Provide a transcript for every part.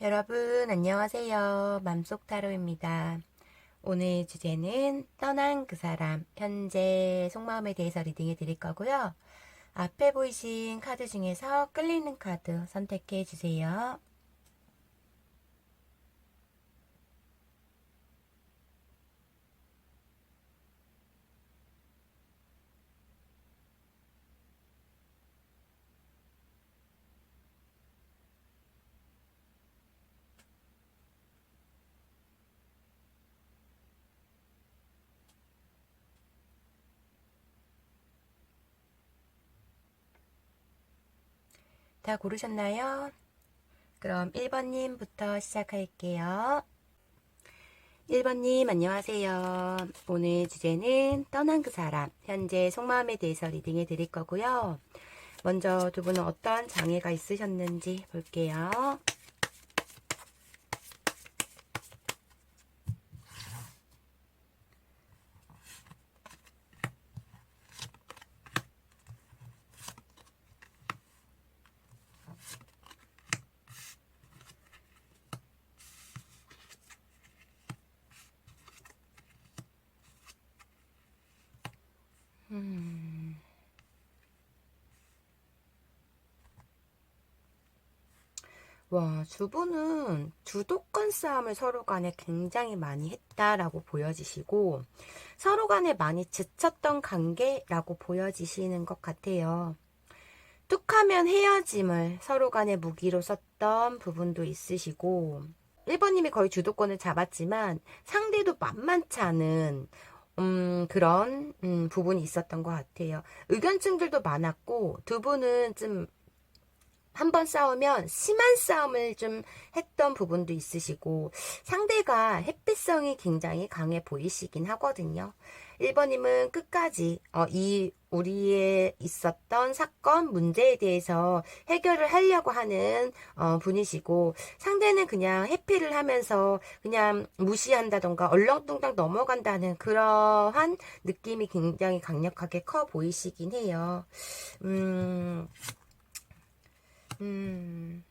여러분 안녕하세요. 맘속타로입니다. 오늘 주제는 떠난 그 사람, 현재 속마음에 대해서 리딩해 드릴 거고요. 앞에 보이신 카드 중에서 끌리는 카드 선택해 주세요. 다 고르셨나요? 그럼 1번님부터 시작할게요. 1번님 안녕하세요. 오늘 주제는 떠난 그 사람, 현재 속마음에 대해서 리딩해 드릴 거고요. 먼저 두 분은 어떤 장애가 있으셨는지 볼게요. 와, 두 분은 주도권 싸움을 서로 간에 굉장히 많이 했다라고 보여지시고, 서로 간에 많이 지쳤던 관계라고 보여지시는 것 같아요. 툭하면 헤어짐을 서로 간에 무기로 썼던 부분도 있으시고, 1번님이 거의 주도권을 잡았지만 상대도 만만치 않은 그런 부분이 있었던 것 같아요. 의견충들도 많았고, 두 분은 좀 한 번 싸우면 심한 싸움을 좀 했던 부분도 있으시고 상대가 회피성이 굉장히 강해 보이시긴 하거든요. 1번님은 끝까지 이 우리의 있었던 사건 문제에 대해서 해결을 하려고 하는 분이시고 상대는 그냥 회피를 하면서 그냥 무시한다던가 얼렁뚱땅 넘어간다는 그러한 느낌이 굉장히 강력하게 커 보이시긴 해요. 음,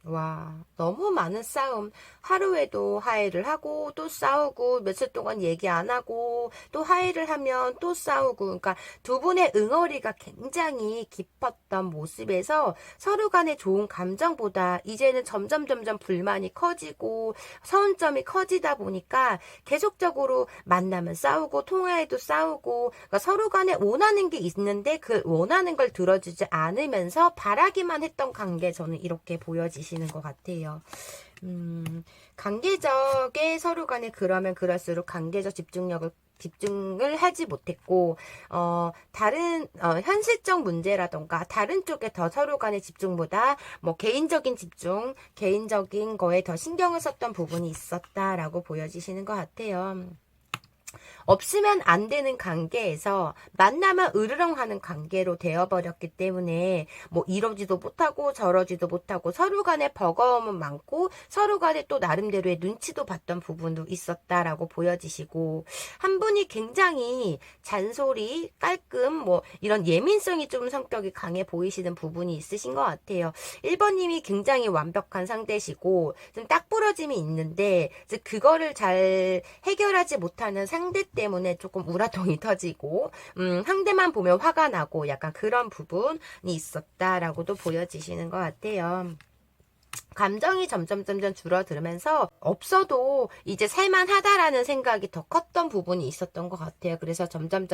와, 너무 많은 싸움. 하루에도 화해를 하고, 또 싸우고, 며칠 동안 얘기 안 하고, 또 화해를 하면 또 싸우고. 그러니까 두 분의 응어리가 굉장히 깊었던 모습에서 서로 간의 좋은 감정보다 이제는 점점 불만이 커지고, 서운점이 커지다 보니까 계속적으로 만나면 싸우고, 통화해도 싸우고, 그러니까 서로 간에 원하는 게 있는데 그 원하는 걸 들어주지 않으면서 바라기만 했던 관계 저는 이렇게 보여지시는 것 같아요. 관계적에 서로 간에 그러면 그럴수록 관계적 집중을 하지 못했고, 다른, 현실적 문제라던가, 다른 쪽에 더 서로 간의 집중보다, 뭐, 개인적인 집중, 개인적인 거에 더 신경을 썼던 부분이 있었다라고 보여지시는 것 같아요. 없으면 안 되는 관계에서 만나면 으르렁하는 관계로 되어버렸기 때문에 뭐 이러지도 못하고 저러지도 못하고 서로 간에 버거움은 많고 서로 간에 또 나름대로의 눈치도 봤던 부분도 있었다라고 보여지시고 한 분이 굉장히 잔소리, 깔끔 뭐 이런 예민성이 좀 성격이 강해 보이시는 부분이 있으신 것 같아요. 1번님이 굉장히 완벽한 상대시고 좀 딱 부러짐이 있는데 그거를 잘 해결하지 못하는 상대 때문에 조금 우라통이 터지고 상대만 보면 화가 나고 약간 그런 부분이 있었다라고도 보여지시는 것 같아요. 감정이 점점 줄어들면서 없어도 이제 살만하다라는 생각이 더 컸던 부분이 있었던 것 같아요. 그래서 점점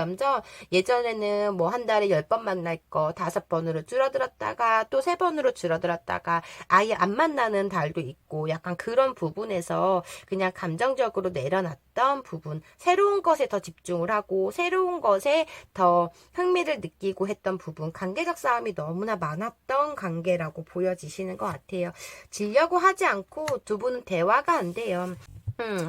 예전에는 뭐 한 달에 10번 만날 거 5번으로 줄어들었다가 또 3번으로 줄어들었다가 아예 안 만나는 달도 있고 약간 그런 부분에서 그냥 감정적으로 내려놨던 부분, 새로운 것에 더 집중을 하고 새로운 것에 더 흥미를 느끼고 했던 부분, 관계적 싸움이 너무나 많았던 관계라고 보여지시는 것 같아요. 지려고 하지 않고 두 분은 대화가 안 돼요.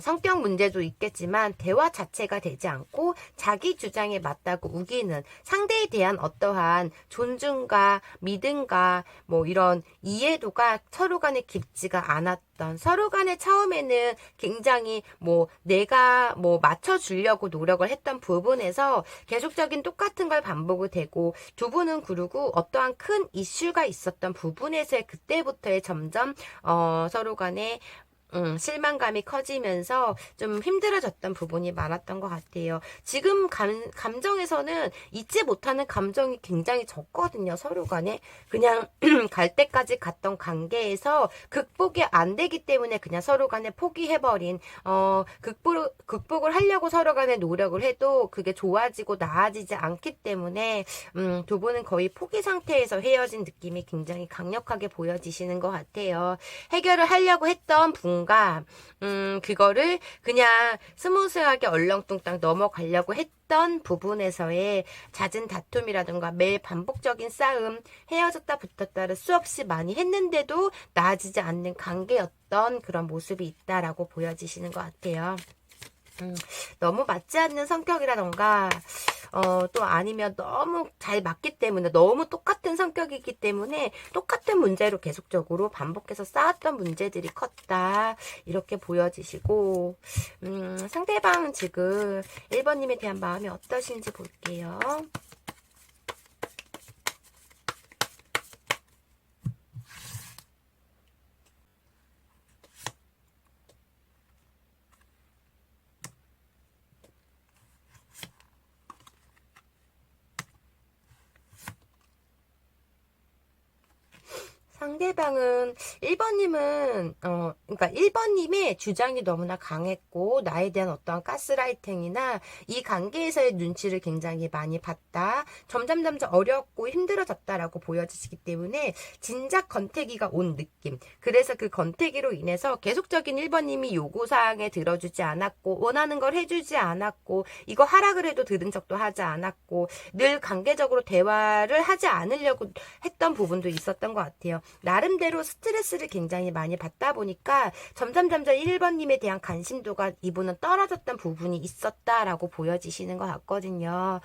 성격 문제도 있겠지만 대화 자체가 되지 않고 자기 주장에 맞다고 우기는 상대에 대한 어떠한 존중과 믿음과 뭐 이런 이해도가 서로 간에 깊지가 않았던, 서로 간에 처음에는 굉장히 뭐 내가 뭐 맞춰주려고 노력을 했던 부분에서 계속적인 똑같은 걸 반복이 되고, 두 분은 그리고 어떠한 큰 이슈가 있었던 부분에서의 그때부터의 점점 서로 간에 실망감이 커지면서 좀 힘들어졌던 부분이 많았던 것 같아요. 지금 감정에서는 잊지 못하는 감정이 굉장히 적거든요. 서로 간에. 그냥 갈 때까지 갔던 관계에서 극복이 안 되기 때문에 그냥 서로 간에 포기해버린, 극복을 하려고 서로 간에 노력을 해도 그게 좋아지고 나아지지 않기 때문에, 두 분은 거의 포기 상태에서 헤어진 느낌이 굉장히 강력하게 보여지시는 것 같아요. 해결을 하려고 했던 분 그거를 그냥 스무스하게 얼렁뚱땅 넘어가려고 했던 부분에서의 잦은 다툼이라든가 매일 반복적인 싸움, 헤어졌다 붙었다를 수없이 많이 했는데도 나아지지 않는 관계였던 그런 모습이 있다라고 보여지시는 것 같아요. 너무 맞지 않는 성격이라던가, 또 아니면 너무 잘 맞기 때문에, 너무 똑같은 성격이기 때문에 똑같은 문제로 계속적으로 반복해서 쌓았던 문제들이 컸다. 이렇게 보여지시고, 상대방은 지금 1번님에 대한 마음이 어떠신지 볼게요. 상대방은 1번님은 그러니까 1번님의 주장이 너무나 강했고 나에 대한 어떠한 가스라이팅이나 이 관계에서의 눈치를 굉장히 많이 봤다. 점점 어렵고 힘들어졌다라고 보여지기 때문에 진작 건태기가 온 느낌. 그래서 그 건태기로 인해서 계속적인 1번님이 요구사항에 들어주지 않았고 원하는 걸 해주지 않았고 이거 하라 그래도 들은 척도 하지 않았고 늘 관계적으로 대화를 하지 않으려고 했던 부분도 있었던 것 같아요. 나름대로 스트레스를 굉장히 많이 받다 보니까 점점 1번님에 대한 관심도가 이분은 떨어졌던 부분이 있었다라고 보여지시는 것 같거든요.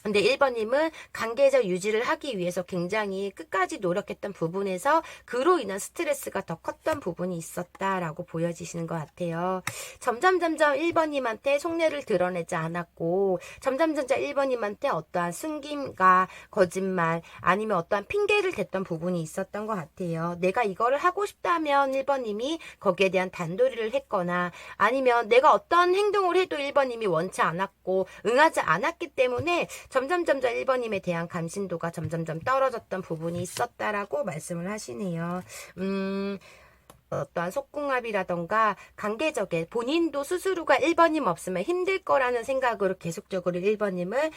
근데 1번님은 관계적 유지를 하기 위해서 굉장히 끝까지 노력했던 부분에서 그로 인한 스트레스가 더 컸던 부분이 있었다라고 보여지시는 것 같아요. 점점 1번님한테 속내를 드러내지 않았고 점점 1번님한테 어떠한 숨김과 거짓말 아니면 어떠한 핑계를 댔던 부분이 있었던 것 같아요. 내가 이거를 하고 싶다면 1번님이 거기에 대한 단도리를 했거나 아니면 내가 어떤 행동을 해도 1번님이 원치 않았고 응하지 않았기 때문에 점점 1번님에 대한 관심도가 점점 떨어졌던 부분이 있었다라고 말씀을 하시네요. 어떠한 속궁합이라던가 관계적인 본인도 스스로가 1번님 없으면 힘들 거라는 생각으로 계속적으로 1번님을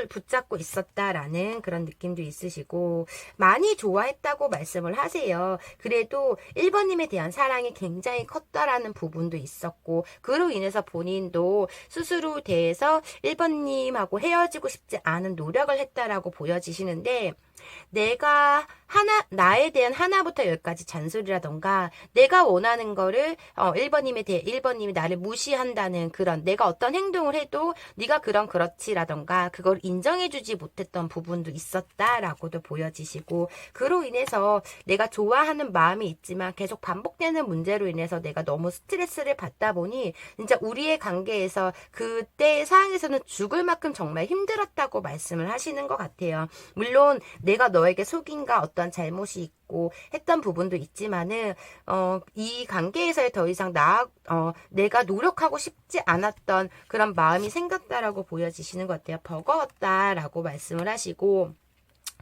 붙잡고 있었다라는 그런 느낌도 있으시고 많이 좋아했다고 말씀을 하세요. 그래도 1번님에 대한 사랑이 굉장히 컸다라는 부분도 있었고 그로 인해서 본인도 스스로 대해서 1번님하고 헤어지고 싶지 않은 노력을 했다라고 보여지시는데 내가 나에 대한 하나부터 열까지 잔소리라던가 내가 원하는 거를 1번님이 나를 무시한다는 그런 내가 어떤 행동을 해도 네가 그렇지라던가 그걸 인정해주지 못했던 부분도 있었다라고도 보여지시고 그로 인해서 내가 좋아하는 마음이 있지만 계속 반복되는 문제로 인해서 내가 너무 스트레스를 받다 보니 진짜 우리의 관계에서 그때 상황에서는 죽을 만큼 정말 힘들었다고 말씀을 하시는 것 같아요. 물론 내가 너에게 속인가 어떤 잘못이 있고 했던 부분도 있지만은 이 관계에서의 더 이상 내가 노력하고 싶지 않았던 그런 마음이 생겼다라고 보여지시는 것 같아요. 버거웠다라고 말씀을 하시고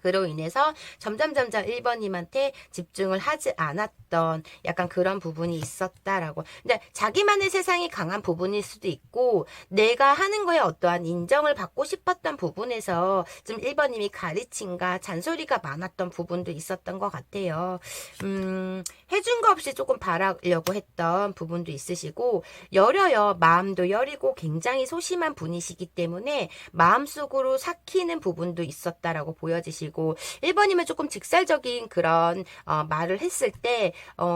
그로 인해서 점점 1번님한테 집중을 하지 않았던 약간 그런 부분이 있었다라고. 근데 자기만의 세상이 강한 부분일 수도 있고 내가 하는 거에 어떠한 인정을 받고 싶었던 부분에서 좀 1번님이 가르침과 잔소리가 많았던 부분도 있었던 것 같아요. 해준 거 없이 조금 바라려고 했던 부분도 있으시고 여려요. 마음도 여리고 굉장히 소심한 분이시기 때문에 마음속으로 삭히는 부분도 있었다라고 보여지시고 보여지시고 1번이면 조금 직설적인 그런 말을 했을 때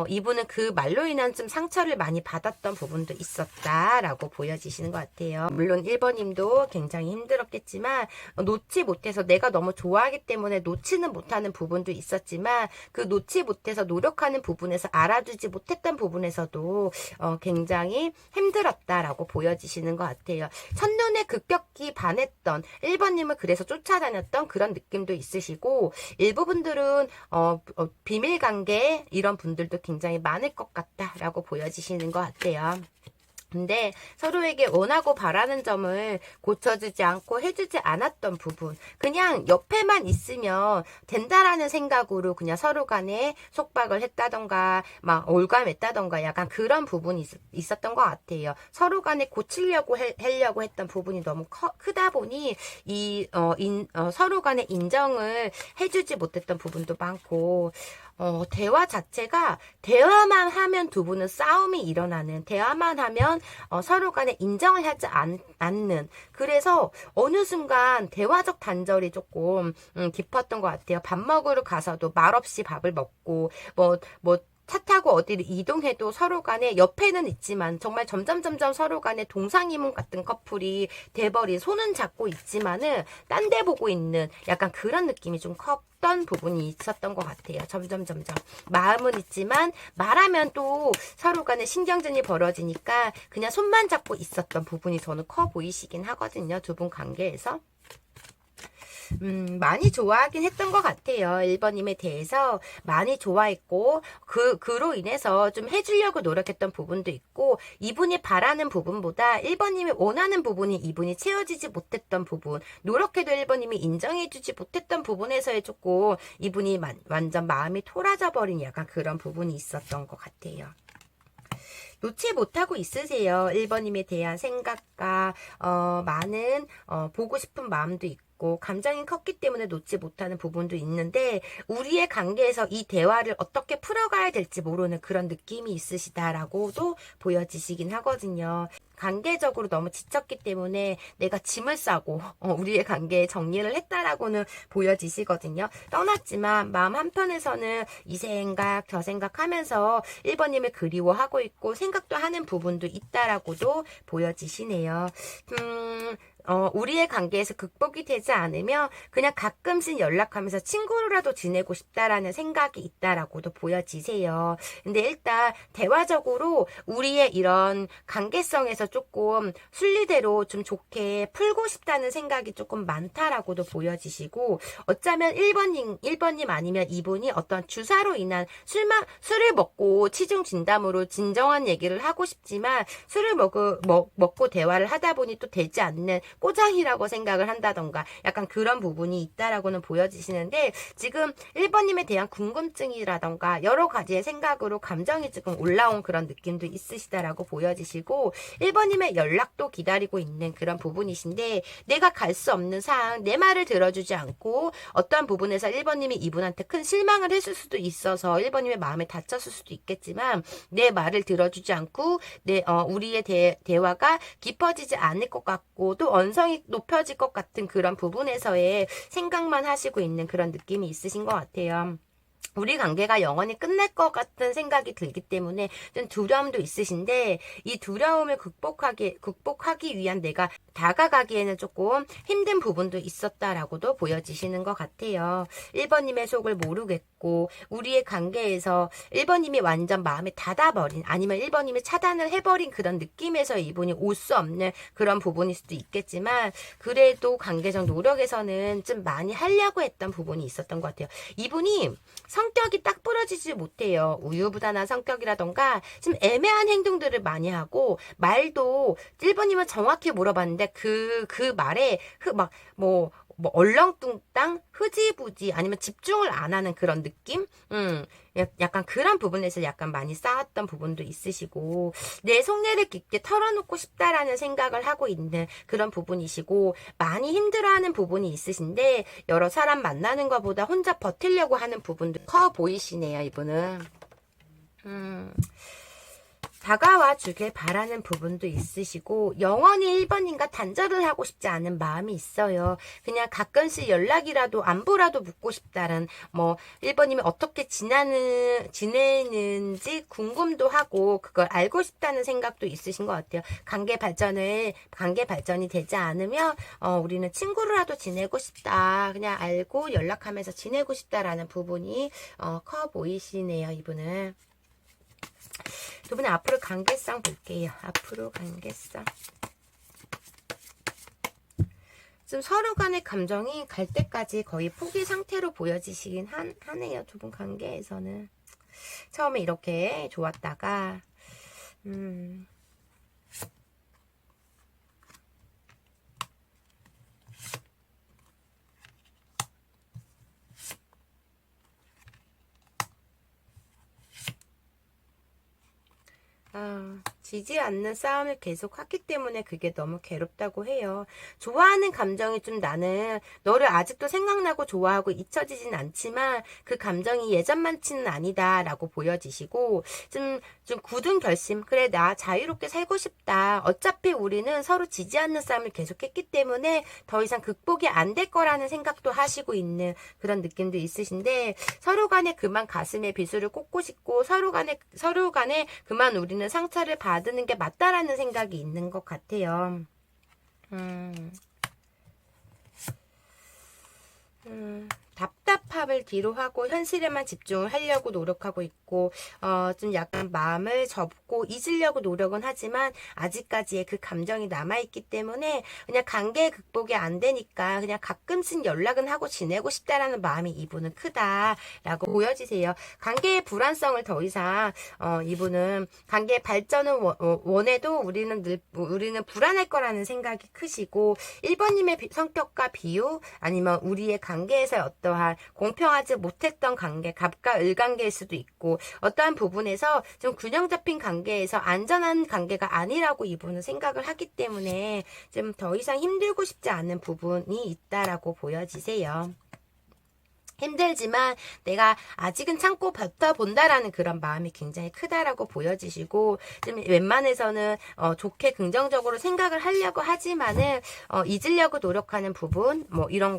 이분은 그 말로 인한 좀 상처를 많이 받았던 부분도 있었다라고 보여지시는 것 같아요. 물론 1번님도 굉장히 힘들었겠지만 놓지 못해서 내가 너무 좋아하기 때문에 놓지는 못하는 부분도 있었지만 그 놓지 못해서 노력하는 부분에서 알아주지 못했던 부분에서도 굉장히 힘들었다라고 보여지시는 것 같아요. 첫눈에 급격히 반했던 1번님을 그래서 쫓아다녔던 그런 느낌도 있으시고 일부 분들은 비밀관계 이런 분들도 굉장히 많을 것 같다라고 보여지시는 것 같아요. 근데 서로에게 원하고 바라는 점을 고쳐주지 않고 해주지 않았던 부분, 그냥 옆에만 있으면 된다라는 생각으로 그냥 서로 간에 속박을 했다던가 막 올감했다던가 약간 그런 부분이 있었던 것 같아요. 서로 간에 고치려고 하려고 했던 부분이 너무 크다 보니 서로 간에 인정을 해주지 못했던 부분도 많고 대화 자체가 대화만 하면 두 분은 싸움이 일어나는, 대화만 하면 서로 간에 인정을 하지 않는, 그래서 어느 순간 대화적 단절이 조금 깊었던 것 같아요. 밥 먹으러 가서도 말없이 밥을 먹고 차 타고 어디를 이동해도 서로 간에 옆에는 있지만 정말 점점 서로 간에 동상이몽 같은 커플이 돼버린, 손은 잡고 있지만은 딴 데 보고 있는 약간 그런 느낌이 좀 컸던 부분이 있었던 것 같아요. 점점 마음은 있지만 말하면 또 서로 간에 신경전이 벌어지니까 그냥 손만 잡고 있었던 부분이 저는 커 보이시긴 하거든요. 두 분 관계에서. 많이 좋아하긴 했던 것 같아요. 1번님에 대해서 많이 좋아했고, 그로 인해서 좀 해주려고 노력했던 부분도 있고, 이분이 바라는 부분보다 1번님이 원하는 부분이 이분이 채워지지 못했던 부분, 노력해도 1번님이 인정해주지 못했던 부분에서의 조금 이분이 완전 마음이 토라져 버린 약간 그런 부분이 있었던 것 같아요. 놓지 못하고 있으세요. 1번님에 대한 생각과 많은 보고 싶은 마음도 있고 감정이 컸기 때문에 놓지 못하는 부분도 있는데 우리의 관계에서 이 대화를 어떻게 풀어가야 될지 모르는 그런 느낌이 있으시다라고도 보여지시긴 하거든요. 관계적으로 너무 지쳤기 때문에 내가 짐을 싸고 우리의 관계에 정리를 했다라고는 보여지시거든요. 떠났지만 마음 한편에서는 이 생각 저 생각하면서 1번님을 그리워하고 있고 생각도 하는 부분도 있다라고도 보여지시네요. 우리의 관계에서 극복이 되지 않으면 그냥 가끔씩 연락하면서 친구로라도 지내고 싶다라는 생각이 있다라고도 보여지세요. 근데 일단 대화적으로 우리의 이런 관계성에서 조금 순리대로 좀 좋게 풀고 싶다는 생각이 조금 많다라고도 보여지시고 어쩌면 1번님 아니면 이분이 어떤 주사로 인한 술을 먹고 치중 진담으로 진정한 얘기를 하고 싶지만 술을 먹고 대화를 하다 보니 또 되지 않는 꼬장이라고 생각을 한다던가 약간 그런 부분이 있다라고는 보여지시는데 지금 1번님에 대한 궁금증이라던가 여러 가지의 생각으로 감정이 지금 올라온 그런 느낌도 있으시다라고 보여지시고 1번님의 연락도 기다리고 있는 그런 부분이신데 내가 갈 수 없는 상황, 내 말을 들어주지 않고 어떠한 부분에서 1번님이 이분한테 큰 실망을 했을 수도 있어서 1번님의 마음에 다쳤을 수도 있겠지만 내 말을 들어주지 않고 우리의 대화가 깊어지지 않을 것 같고 또 언성이 높여질 것 같은 그런 부분에서의 생각만 하시고 있는 그런 느낌이 있으신 것 같아요. 우리 관계가 영원히 끝날 것 같은 생각이 들기 때문에 좀 두려움도 있으신데 이 두려움을 극복하기 위한 내가 다가가기에는 조금 힘든 부분도 있었다라고도 보여지시는 것 같아요. 1번님의 속을 모르겠고 우리의 관계에서 1번님이 완전 마음에 닫아버린 아니면 1번님이 차단을 해버린 그런 느낌에서 이분이 올 수 없는 그런 부분일 수도 있겠지만 그래도 관계적 노력에서는 좀 많이 하려고 했던 부분이 있었던 것 같아요. 이분이 성격이 딱 부러지지 못해요. 우유부단한 성격이라던가 좀 애매한 행동들을 많이 하고 말도 1번님은 정확히 물어봤는데 그 말에 얼렁뚱땅 흐지부지 아니면 집중을 안 하는 그런 느낌? 약간 그런 부분에서 약간 많이 싸웠던 부분도 있으시고 내 속내를 깊게 털어놓고 싶다라는 생각을 하고 있는 그런 부분이시고 많이 힘들어하는 부분이 있으신데 여러 사람 만나는 것보다 혼자 버티려고 하는 부분도 커 보이시네요. 이분은 다가와 주길 바라는 부분도 있으시고 영원히 1번님과 단절을 하고 싶지 않은 마음이 있어요. 그냥 가끔씩 연락이라도 안부라도 묻고 싶다는 뭐 1번님이 어떻게 지내는지 궁금도 하고 그걸 알고 싶다는 생각도 있으신 것 같아요. 관계 발전이 되지 않으면 우리는 친구라도 지내고 싶다. 그냥 알고 연락하면서 지내고 싶다라는 부분이 커 보이시네요. 이분은. 두 분의 앞으로 관계성 볼게요. 앞으로 관계성. 지금 서로 간의 감정이 갈 때까지 거의 포기 상태로 보여지시긴 하네요. 두 분 관계에서는. 처음에 이렇게 좋았다가 지지 않는 싸움을 계속 하기 때문에 그게 너무 괴롭다고 해요. 좋아하는 감정이 좀 나는 너를 아직도 생각나고 좋아하고 잊혀지진 않지만 그 감정이 예전만치는 아니다 라고 보여지시고 좀 굳은 결심. 그래 나 자유롭게 살고 싶다. 어차피 우리는 서로 지지 않는 싸움을 계속했기 때문에 더 이상 극복이 안 될 거라는 생각도 하시고 있는 그런 느낌도 있으신데 서로 간에 그만 가슴에 비수를 꽂고 싶고 서로 간에 그만 우리는 상처를 받는 게 맞다라는 생각이 있는 것 같아요. 답답함을 뒤로 하고 현실에만 집중을 하려고 노력하고 있고 좀 약간 마음을 접고 잊으려고 노력은 하지만 아직까지의 그 감정이 남아있기 때문에 그냥 관계 극복이 안 되니까 그냥 가끔씩 연락은 하고 지내고 싶다라는 마음이 이분은 크다라고 보여지세요. 관계의 불안성을 더 이상 이분은 관계의 발전을 원해도 우리는 불안할 거라는 생각이 크시고 1번님의 성격과 비유 아니면 우리의 관계에서 어떠한 공평하지 못했던 관계, 갑과 을 관계일 수도 있고 어떠한 부분에서 좀 균형 잡힌 관계에서 안전한 관계가 아니라고 이분은 생각을 하기 때문에 좀 더 이상 힘들고 싶지 않은 부분이 있다라고 보여지세요. 힘들지만 내가 아직은 참고 버텨본다라는 그런 마음이 굉장히 크다라고 보여지시고 좀 웬만해서는 좋게 긍정적으로 생각을 하려고 하지만은 잊으려고 노력하는 부분 뭐 이런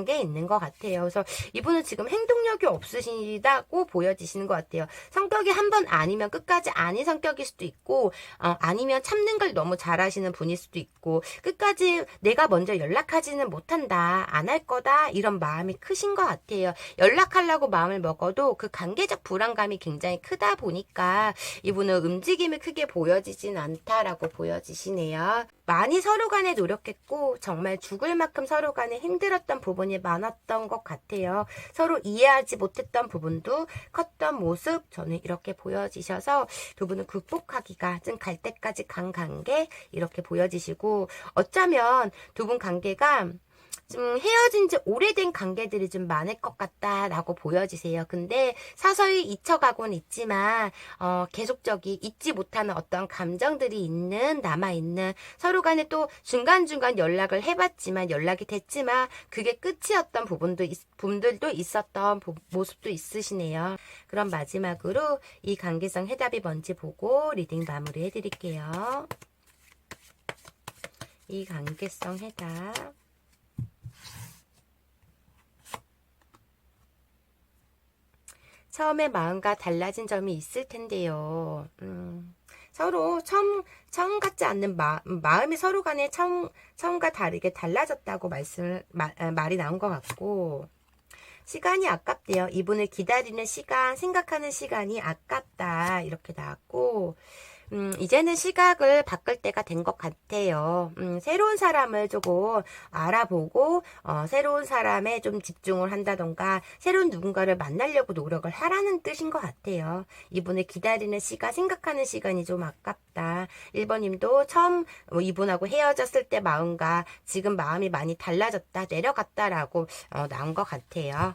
게 있는 것 같아요. 그래서 이분은 지금 행동력이 없으시다고 보여지시는 것 같아요. 성격이 한 번 아니면 끝까지 아닌 성격일 수도 있고 아니면 참는 걸 너무 잘하시는 분일 수도 있고 끝까지 내가 먼저 연락하지는 못한다 안 할 거다 이런 마음이 크신 것 같아요. 연락하려고 마음을 먹어도 그 관계적 불안감이 굉장히 크다 보니까 이분은 움직임이 크게 보여지진 않다라고 보여지시네요. 많이 서로 간에 노력했고 정말 죽을 만큼 서로 간에 힘들었던 부분이 많았던 것 같아요. 서로 이해하지 못했던 부분도 컸던 모습 저는 이렇게 보여지셔서 두 분은 극복하기가 좀 갈 때까지 간 관계 이렇게 보여지시고 어쩌면 두 분 관계가 좀 헤어진 지 오래된 관계들이 좀 많을 것 같다라고 보여지세요. 근데 서서히 잊혀가곤 있지만 계속적이 잊지 못하는 어떤 감정들이 남아있는 서로 간에 또 중간중간 연락을 해봤지만 연락이 됐지만 그게 끝이었던 부분들도 있었던 모습도 있으시네요. 그럼 마지막으로 이 관계성 해답이 뭔지 보고 리딩 마무리 해드릴게요. 이 관계성 해답 처음에 마음과 달라진 점이 있을 텐데요. 서로 처음 같지 않는 마음이 서로 간에 처음과 다르게 달라졌다고 말이 나온 것 같고, 시간이 아깝대요. 이분을 기다리는 시간, 생각하는 시간이 아깝다. 이렇게 나왔고, 이제는 시각을 바꿀 때가 된 것 같아요. 새로운 사람을 조금 알아보고, 새로운 사람에 좀 집중을 한다던가, 새로운 누군가를 만나려고 노력을 하라는 뜻인 것 같아요. 이분을 기다리는 시간, 생각하는 시간이 좀 아깝다. 1번님도 처음 이분하고 헤어졌을 때 마음과 지금 마음이 많이 달라졌다, 내려갔다라고 나온 것 같아요.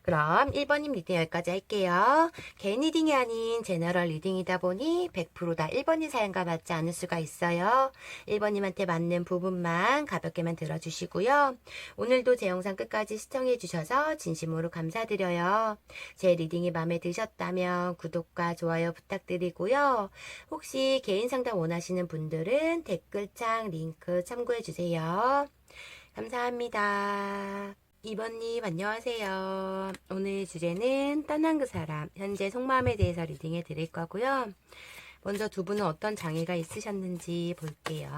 그럼 1번님 리딩 여기까지 할게요. 개인 리딩이 아닌 제너럴 리딩이다 보니 100%다 1번님 사연과 맞지 않을 수가 있어요. 1번님한테 맞는 부분만 가볍게만 들어주시고요. 오늘도 제 영상 끝까지 시청해주셔서 진심으로 감사드려요. 제 리딩이 마음에 드셨다면 구독과 좋아요 부탁드리고요. 혹시 개인 상담 원하시는 분들은 댓글창 링크 참고해주세요. 감사합니다. 2번님 안녕하세요. 오늘 주제는 떠난 그 사람 현재 속마음에 대해서 리딩해 드릴 거고요. 먼저 두 분은 어떤 장애가 있으셨는지 볼게요.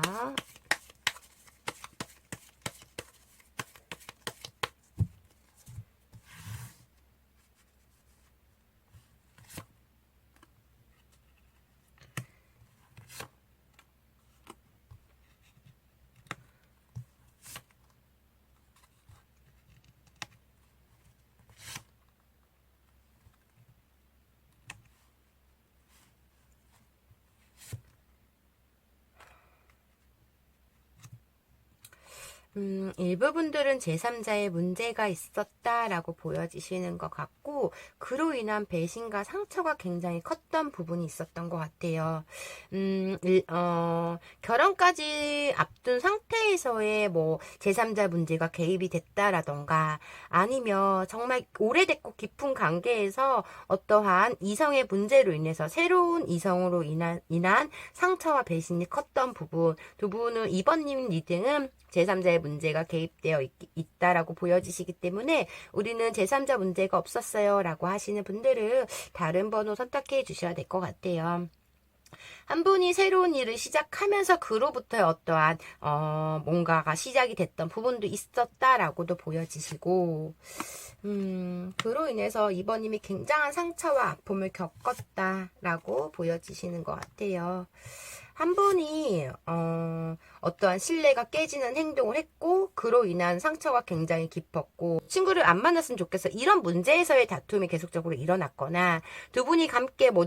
일부 분들은 제3자의 문제가 있었다라고 보여지시는 것 같고, 그로 인한 배신과 상처가 굉장히 컸던 부분이 있었던 것 같아요. 결혼까지 앞둔 상태에서의 뭐 제3자 문제가 개입이 됐다라던가, 아니면 정말 오래됐고 깊은 관계에서 어떠한 이성의 문제로 인해서 새로운 이성으로 인한 상처와 배신이 컸던 부분, 두 분은 2번님 리딩은 제3자의 문제가 개입되어 있다라고 보여지시기 때문에 우리는 제3자 문제가 없었어요 라고 하시는 분들은 다른 번호 선택해 주셔야 될 것 같아요. 한 분이 새로운 일을 시작하면서 그로부터 어떠한 뭔가가 시작이 됐던 부분도 있었다라고도 보여지시고 그로 인해서 2번님이 굉장한 상처와 아픔을 겪었다라고 보여지시는 것 같아요. 한 분이 어떠한 신뢰가 깨지는 행동을 했고 그로 인한 상처가 굉장히 깊었고 친구를 안 만났으면 좋겠어 이런 문제에서의 다툼이 계속적으로 일어났거나 두 분이 함께 뭐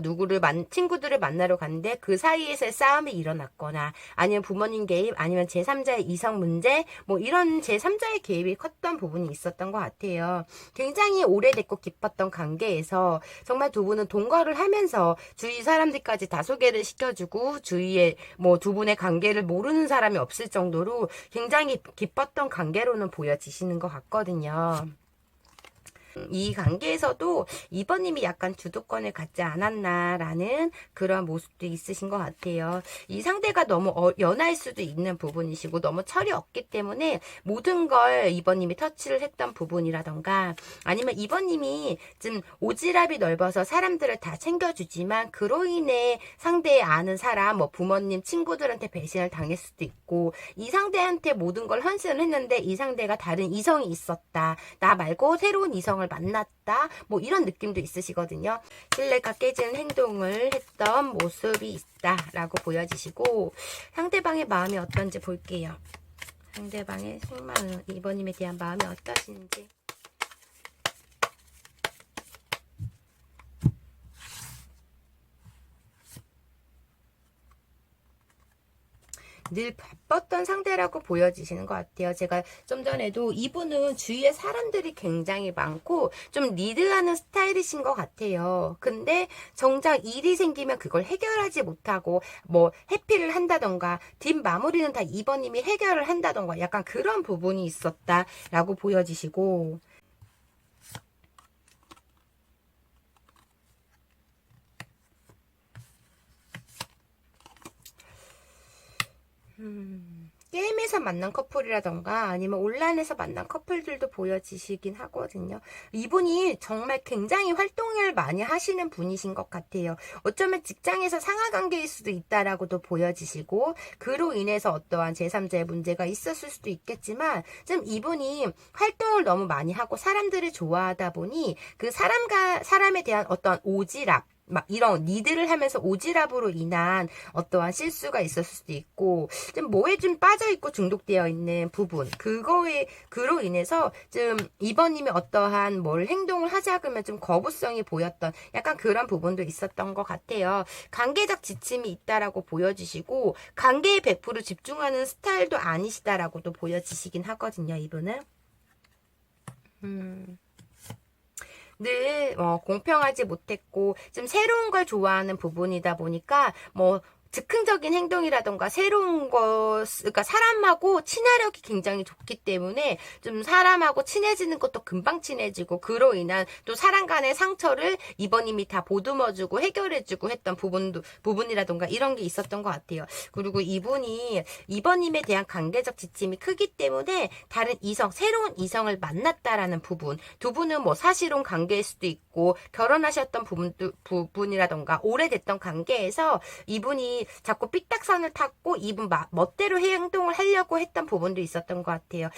친구들을 만나러 갔는데 그 사이에서의 싸움이 일어났거나 아니면 부모님 개입 아니면 제3자의 이성 문제 뭐 이런 제3자의 개입이 컸던 부분이 있었던 것 같아요. 굉장히 오래됐고 깊었던 관계에서 정말 두 분은 동거를 하면서 주위 사람들까지 다 소개를 시켜주고 주위에 뭐 두 분의 관계를 모르는 사람이 없을 정도로 굉장히 깊었던 관계로는 보여지시는 것 같거든요. 이 관계에서도 2번님이 약간 주도권을 갖지 않았나라는 그런 모습도 있으신 것 같아요. 이 상대가 너무 연할 수도 있는 부분이시고 너무 철이 없기 때문에 모든 걸 2번님이 터치를 했던 부분이라던가 아니면 2번님이 좀 오지랖이 넓어서 사람들을 다 챙겨주지만 그로 인해 상대의 아는 사람 뭐 부모님 친구들한테 배신을 당했을 수도 있고 이 상대한테 모든 걸 헌신을 했는데 이 상대가 다른 이성이 있었다. 나 말고 새로운 이성을 만났다 뭐 이런 느낌도 있으시거든요. 신뢰가 깨지는 행동을 했던 모습이 있다라고 보여지시고 상대방의 마음이 어떤지 볼게요. 상대방의 속마음 2번님에 대한 마음이 어떠신지 늘 바빴던 상대라고 보여지시는 것 같아요. 제가 좀 전에도 이분은 주위에 사람들이 굉장히 많고 좀 리드하는 스타일이신 것 같아요. 근데 정작 일이 생기면 그걸 해결하지 못하고 뭐 해피를 한다던가 뒷마무리는 다 2번님이 해결을 한다던가 약간 그런 부분이 있었다라고 보여지시고 게임에서 만난 커플이라던가 아니면 온라인에서 만난 커플들도 보여지시긴 하거든요. 이분이 정말 굉장히 활동을 많이 하시는 분이신 것 같아요. 어쩌면 직장에서 상하관계일 수도 있다라고도 보여지시고 그로 인해서 어떠한 제3자의 문제가 있었을 수도 있겠지만 좀 이분이 활동을 너무 많이 하고 사람들을 좋아하다 보니 그 사람에 대한 어떤 오지랖 막 이런 리드를 하면서 오지랖으로 인한 어떠한 실수가 있었을 수도 있고 좀 뭐에 좀 빠져있고 중독되어 있는 부분 그로 인해서 좀 2번님이 어떠한 뭘 행동을 하자 그러면 좀 거부성이 보였던 약간 그런 부분도 있었던 것 같아요. 관계적 지침이 있다라고 보여지시고 관계에 100% 집중하는 스타일도 아니시다라고도 보여지시긴 하거든요. 이분은 늘 공평하지 못했고 좀 새로운 걸 좋아하는 부분이다 보니까 뭐 즉흥적인 행동이라던가 새로운 것, 그러니까 사람하고 친화력이 굉장히 좋기 때문에 좀 사람하고 친해지는 것도 금방 친해지고 그로 인한 또 사람 간의 상처를 이번님이 다 보듬어주고 해결해주고 했던 부분이라던가 이런 게 있었던 것 같아요. 그리고 이분이 이번님에 대한 관계적 지침이 크기 때문에 다른 이성, 새로운 이성을 만났다라는 부분, 두 분은 뭐 사실혼 관계일 수도 있고 결혼하셨던 부분이라던가 오래됐던 관계에서 이분이 자꾸 삐딱선을 탔고 이분 멋대로 행동을 하려고 했던 부분도 있었던 것 같아요.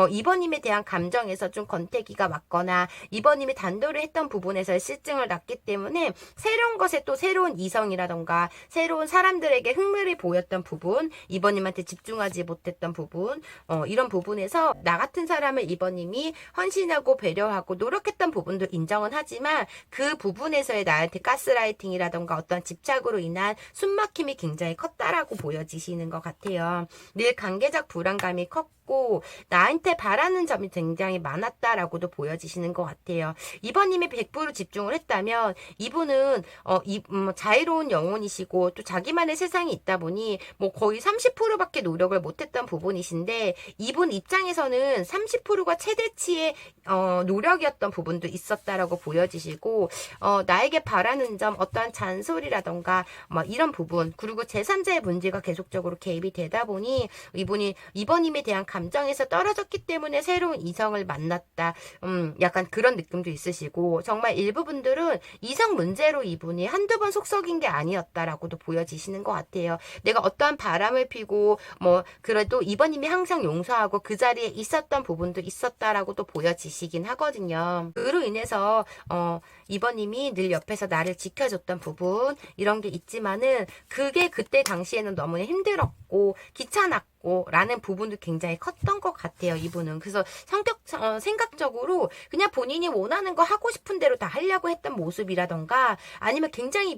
이번님에 대한 감정에서 좀 권태기가 왔거나 이번님이 단도를 했던 부분에서 실증을 났기 때문에 새로운 것에 또 새로운 이성이라던가 새로운 사람들에게 흥미를 보였던 부분, 이번님한테 집중하지 못했던 부분, 이런 부분에서 나 같은 사람을 이번님이 헌신하고 배려하고 노력했던 부분도 인정은 하지만 그 부분에서의 나한테 가스라이팅이라던가 어떤 집착으로 인한 숨막힘이 굉장히 컸다라고 보여지시는 것 같아요. 늘 관계적 불안감이 컸고 나한테 바라는 점이 굉장히 많았다라고도 보여지시는 것 같아요. 이번님이 100% 집중을 했다면 이분은 자유로운 영혼이시고 또 자기만의 세상이 있다 보니 뭐 거의 30%밖에 노력을 못했던 부분이신데 이분 입장에서는 30%가 최대치의 노력이었던 부분도 있었다라고 보여지시고 나에게 바라는 점 어떠한 잔소리라던가 뭐 이런 부분 그리고 제3자의 문제가 계속적으로 개입이 되다 보니 이분이 이번님에 대한 감정에서 떨어졌기 때문에 새로운 이성을 만났다. 약간 그런 느낌도 있으시고 정말 일부 분들은 이성 문제로 이분이 한두 번 속썩인 게 아니었다라고도 보여지시는 것 같아요. 내가 어떠한 바람을 피고 뭐 그래도 이번님이 항상 용서하고 그 자리에 있었던 부분도 있었다라고도 보여지시긴 하거든요. 그로 인해서 이번님이 늘 옆에서 나를 지켜줬던 부분 이런 게 있지만은 그게 그때 당시에는 너무 힘들었고 귀찮았고 라는 부분도 굉장히 컸던 것 같아요. 이분은 그래서 생각적으로 그냥 본인이 원하는 거 하고 싶은 대로 다 하려고 했던 모습이라던가 아니면 굉장히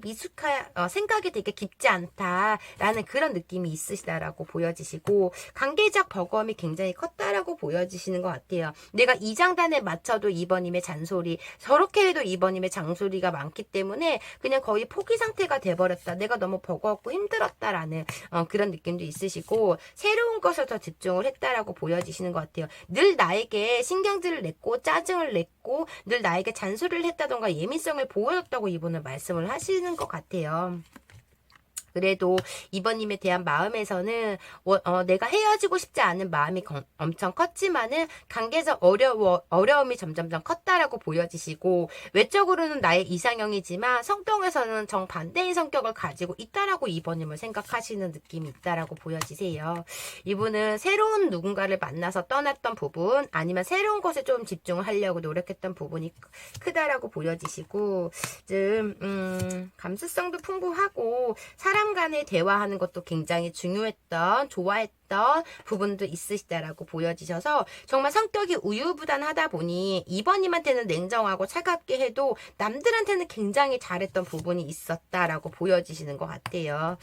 생각이 되게 깊지 않다라는 그런 느낌이 있으시다라고 보여지시고 관계적 버거움이 굉장히 컸다라고 보여지시는 것 같아요. 내가 이 장단에 맞춰도 이번님의 잔소리 저렇게 해도 이번님의 장소리가 많기 때문에 그냥 거의 포기 상태가 돼버렸다. 내가 너무 버거웠고 힘들었다라는 그런 느낌도 있으시고 새로운 것을 더 집중을 했다라고 보여지시는 것 같아요. 늘 나에게 신경질을 냈고 짜증을 냈고 늘 나에게 잔소리를 했다던가 예민성을 보여줬다고 이분은 말씀을 하시는 것 같아요. 그래도 이번님에 대한 마음에서는 내가 헤어지고 싶지 않은 마음이 엄청 컸지만은 관계적 어려움이 점점 컸다라고 보여지시고 외적으로는 나의 이상형이지만 성격에서는 정반대인 성격을 가지고 있다라고 이번님을 생각하시는 느낌이 있다라고 보여지세요. 이분은 새로운 누군가를 만나서 떠났던 부분 아니면 새로운 것에 좀 집중을 하려고 노력했던 부분이 크다라고 보여지시고 좀 감수성도 풍부하고 사람 간에 대화하는 것도 굉장히 중요했던 좋아했던 부분도 있으시다라고 보여지셔서 정말 성격이 우유부단하다 보니 이번님한테는 냉정하고 차갑게 해도 남들한테는 굉장히 잘했던 부분이 있었다라고 보여지시는 것 같아요.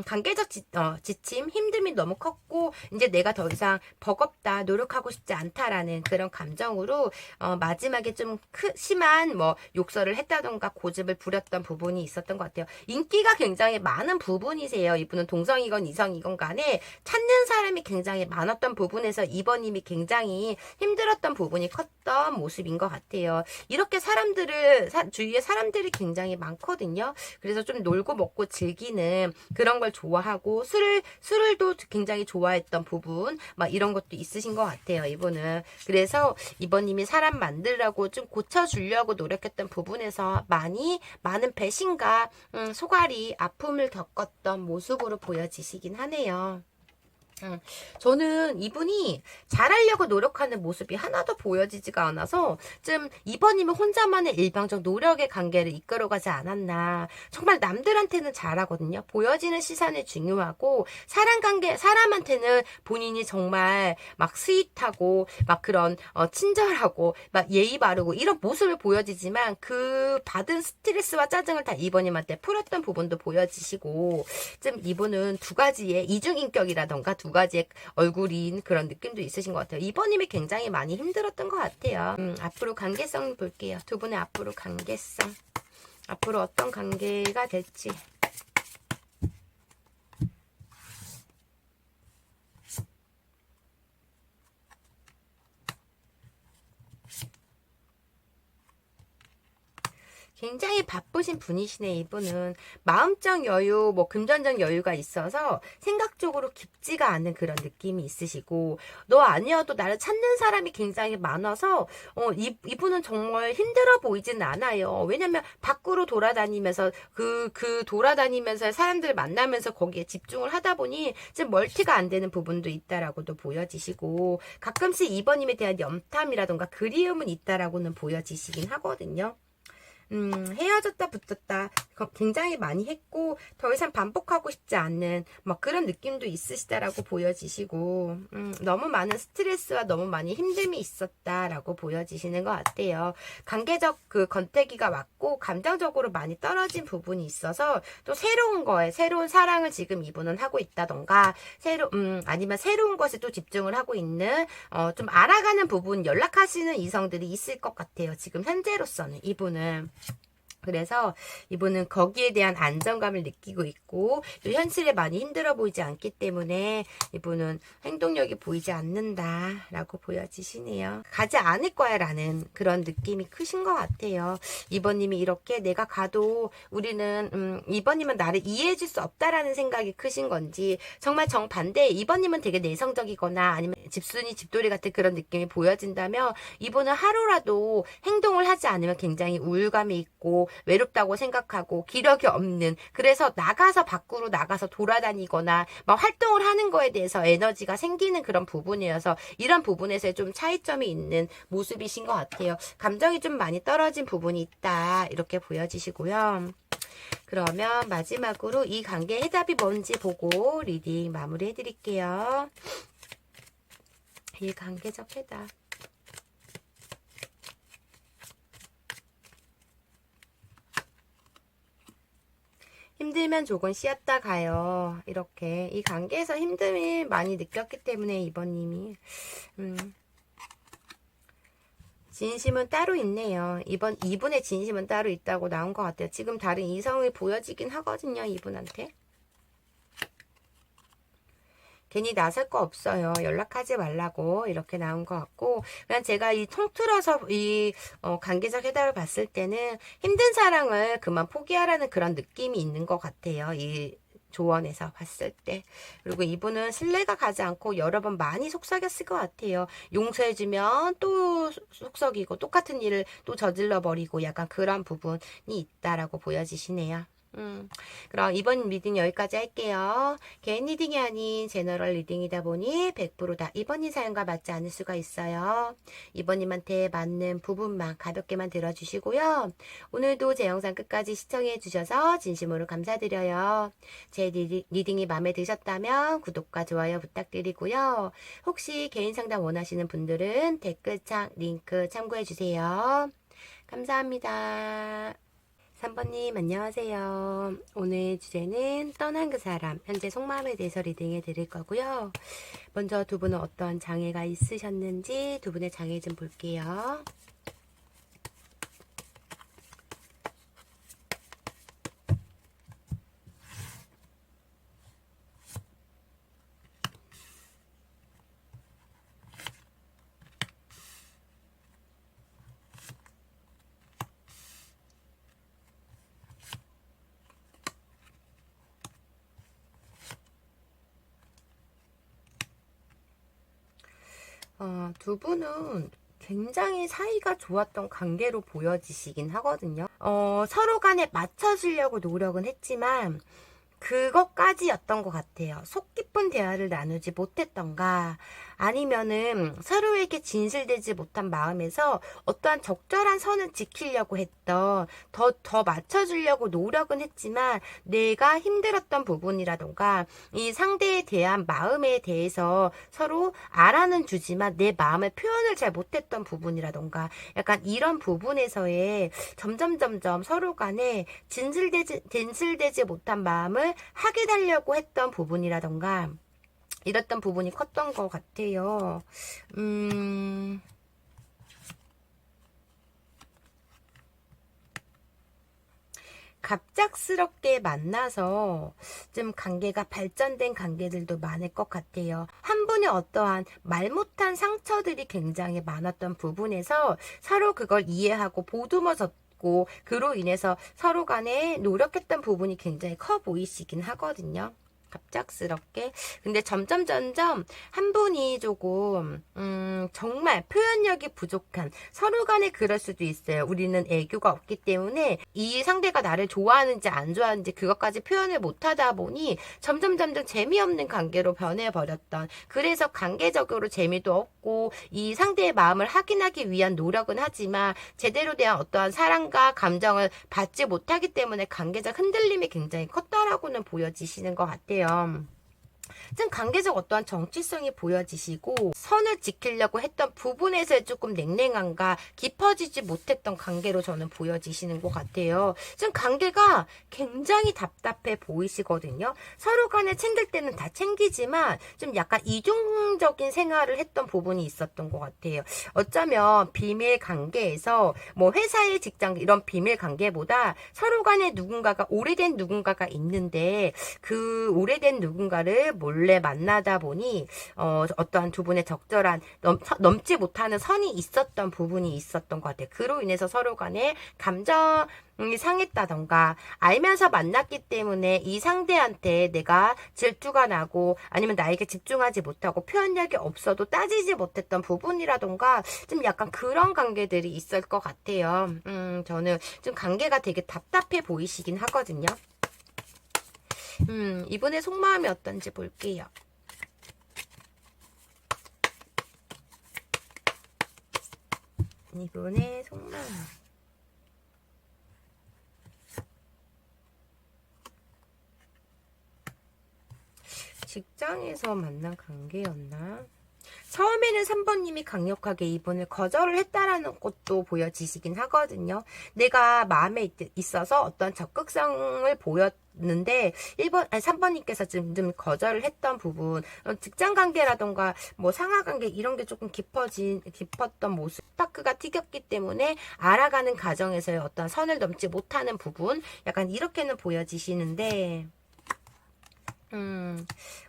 관계적 지침, 힘듦이 너무 컸고 이제 내가 더 이상 버겁다, 노력하고 싶지 않다라는 그런 감정으로 마지막에 좀 심한 뭐 욕설을 했다던가 고집을 부렸던 부분이 있었던 것 같아요. 인기가 굉장히 많은 부분이세요. 이분은 동성이건 이성이건 간에 찾는 사람이 굉장히 많았던 부분에서 이번님이 굉장히 힘들었던 부분이 컸던 모습인 것 같아요. 이렇게 주위에 사람들이 굉장히 많거든요. 그래서 좀 놀고 먹고 즐기는 그런 걸 좋아하고 술을도 굉장히 좋아했던 부분 막 이런 것도 있으신 것 같아요. 이분은 그래서 이번님이 사람 만들려고 좀 고쳐주려고 노력했던 부분에서 많은 배신과 소갈이 아픔을 겪었던 모습으로 보여지시긴 하네요. 저는 이분이 잘하려고 노력하는 모습이 하나도 보여지지가 않아서 좀 이번님은 혼자만의 일방적 노력의 관계를 이끌어가지 않았나. 정말 남들한테는 잘하거든요. 보여지는 시선이 중요하고 사람한테는 본인이 정말 막 스윗하고 막 그런 친절하고 막 예의 바르고 이런 모습을 보여지지만 그 받은 스트레스와 짜증을 다 이번님한테 풀었던 부분도 보여지시고 좀 이분은 두 가지의 이중인격이라던가 두 두 가지의 얼굴인 그런 느낌도 있으신 것 같아요. 이번님이 굉장히 많이 힘들었던 것 같아요. 앞으로 관계성 볼게요. 두 분의 앞으로 관계성. 앞으로 어떤 관계가 될지. 굉장히 바쁘신 분이시네. 이분은 마음적 여유, 뭐 금전적 여유가 있어서 생각적으로 깊지가 않은 그런 느낌이 있으시고, 너 아니어도 나를 찾는 사람이 굉장히 많아서 이분은 정말 힘들어 보이진 않아요. 왜냐면 밖으로 돌아다니면서 그 돌아다니면서 사람들 만나면서 거기에 집중을 하다 보니 좀 멀티가 안 되는 부분도 있다라고도 보여지시고, 가끔씩 이번님에 대한 염탐이라던가 그리움은 있다라고는 보여지시긴 하거든요. 헤어졌다 붙었다 굉장히 많이 했고 더 이상 반복하고 싶지 않는 뭐 그런 느낌도 있으시다라고 보여지시고 너무 많은 스트레스와 너무 많이 힘듦이 있었다라고 보여지시는 것 같아요. 관계적 그 권태기가 왔고 감정적으로 많이 떨어진 부분이 있어서 또 새로운 거에 새로운 사랑을 지금 이분은 하고 있다던가 아니면 새로운 것에 또 집중을 하고 있는 좀 알아가는 부분 연락하시는 이성들이 있을 것 같아요. 지금 현재로서는 이분은. 그래서 이분은 거기에 대한 안정감을 느끼고 있고 또 현실에 많이 힘들어 보이지 않기 때문에 이분은 행동력이 보이지 않는다라고 보여지시네요. 가지 않을 거야 라는 그런 느낌이 크신 것 같아요. 이번님이 이렇게 내가 가도 우리는 이번님은 나를 이해해 줄 수 없다라는 생각이 크신 건지 정말 정반대 이번님은 되게 내성적이거나 아니면 집순이 집돌이 같은 그런 느낌이 보여진다면 이분은 하루라도 행동을 하지 않으면 굉장히 우울감이 있고 외롭다고 생각하고 기력이 없는 그래서 밖으로 나가서 돌아다니거나 막 활동을 하는 거에 대해서 에너지가 생기는 그런 부분이어서 이런 부분에서 좀 차이점이 있는 모습이신 것 같아요. 감정이 좀 많이 떨어진 부분이 있다 이렇게 보여지시고요. 그러면 마지막으로 이 관계의 해답이 뭔지 보고 리딩 마무리 해드릴게요. 이 관계적 해답. 힘들면 조금 쉬었다 가요. 이렇게 이 관계에서 힘듦을 많이 느꼈기 때문에 이번님이 진심은 따로 있네요. 이분의 진심은 따로 있다고 나온 것 같아요. 지금 다른 이성이 보여지긴 하거든요. 이분한테. 괜히 나설 거 없어요. 연락하지 말라고 이렇게 나온 것 같고 그냥 제가 이 통틀어서 이 관계적 해답을 봤을 때는 힘든 사랑을 그만 포기하라는 그런 느낌이 있는 것 같아요. 이 조언에서 봤을 때. 그리고 이분은 신뢰가 가지 않고 여러 번 많이 속삭였을 것 같아요. 용서해주면 또 속썩이고 똑같은 일을 또 저질러 버리고 약간 그런 부분이 있다라고 보여지시네요. 그럼 이번 리딩 여기까지 할게요. 개인 리딩이 아닌 제너럴 리딩이다 보니 100%다 이번님 사연과 맞지 않을 수가 있어요. 이번님한테 맞는 부분만 가볍게만 들어주시고요. 오늘도 제 영상 끝까지 시청해 주셔서 진심으로 감사드려요. 제 리딩이 마음에 드셨다면 구독과 좋아요 부탁드리고요. 혹시 개인 상담 원하시는 분들은 댓글창 링크 참고해 주세요. 감사합니다. 3번님 안녕하세요. 오늘 주제는 떠난 그 사람 현재 속마음에 대해서 리딩해 드릴 거고요. 먼저 두 분은 어떤 장애가 있으셨는지 두 분의 장애 좀 볼게요. 두 분은 굉장히 사이가 좋았던 관계로 보여지시긴 하거든요. 서로 간에 맞춰주려고 노력은 했지만 그것까지였던 것 같아요. 속 깊은 대화를 나누지 못했던가 아니면은 서로에게 진실되지 못한 마음에서 어떠한 적절한 선을 지키려고 했던 더 맞춰주려고 노력은 했지만 내가 힘들었던 부분이라던가 이 상대에 대한 마음에 대해서 서로 알아는 주지만 내 마음의 표현을 잘 못했던 부분이라던가 약간 이런 부분에서의 점점 서로 간에 진실되지 못한 마음을 하게 되려고 했던 부분이라던가 이랬던 부분이 컸던 것 같아요. 갑작스럽게 만나서 좀 관계가 발전된 관계들도 많을 것 같아요. 한 분의 어떠한 말 못한 상처들이 굉장히 많았던 부분에서 서로 그걸 이해하고 보듬어줬고, 그로 인해서 서로 간에 노력했던 부분이 굉장히 커 보이시긴 하거든요. 갑작스럽게. 근데 점점 한 분이 조금 정말 표현력이 부족한, 서로 간에 그럴 수도 있어요. 우리는 애교가 없기 때문에 이 상대가 나를 좋아하는지 안 좋아하는지 그것까지 표현을 못하다 보니 점점 재미없는 관계로 변해버렸던, 그래서 관계적으로 재미도 없고 이 상대의 마음을 확인하기 위한 노력은 하지만 제대로 대한 어떠한 사랑과 감정을 받지 못하기 때문에 관계적 흔들림이 굉장히 컸다라고는 보여지시는 것 같아요. 좀 관계적 어떠한 정치성이 보여지시고, 선을 지키려고 했던 부분에서의 조금 냉랭함과 깊어지지 못했던 관계로 저는 보여지시는 것 같아요. 좀 관계가 굉장히 답답해 보이시거든요. 서로 간에 챙길 때는 다 챙기지만 좀 약간 이중적인 생활을 했던 부분이 있었던 것 같아요. 어쩌면 비밀 관계에서 뭐 회사의 직장 이런 비밀 관계보다 서로 간에 누군가가, 오래된 누군가가 있는데 그 오래된 누군가를 몰래 만나다 보니 어떠한 두 분의 적절한 넘지 못하는 선이 있었던 부분이 있었던 것 같아요. 그로 인해서 서로 간에 감정이 상했다던가, 알면서 만났기 때문에 이 상대한테 내가 질투가 나고 아니면 나에게 집중하지 못하고 표현력이 없어도 따지지 못했던 부분이라던가, 좀 약간 그런 관계들이 있을 것 같아요. 저는 좀 관계가 되게 답답해 보이시긴 하거든요. 이분의 속마음이 어떤지 볼게요. 이분의 속마음. 직장에서 만난 관계였나? 처음에는 3번님이 강력하게 이분을 거절을 했다라는 것도 보여지시긴 하거든요. 내가 마음에 있어서 어떤 적극성을 보였는데 3번님께서 좀 거절을 했던 부분, 직장 관계라던가 뭐 상하 관계 이런 게 조금 깊었던 모습, 스파크가 튀겼기 때문에 알아가는 과정에서의 어떤 선을 넘지 못하는 부분, 약간 이렇게는 보여지시는데,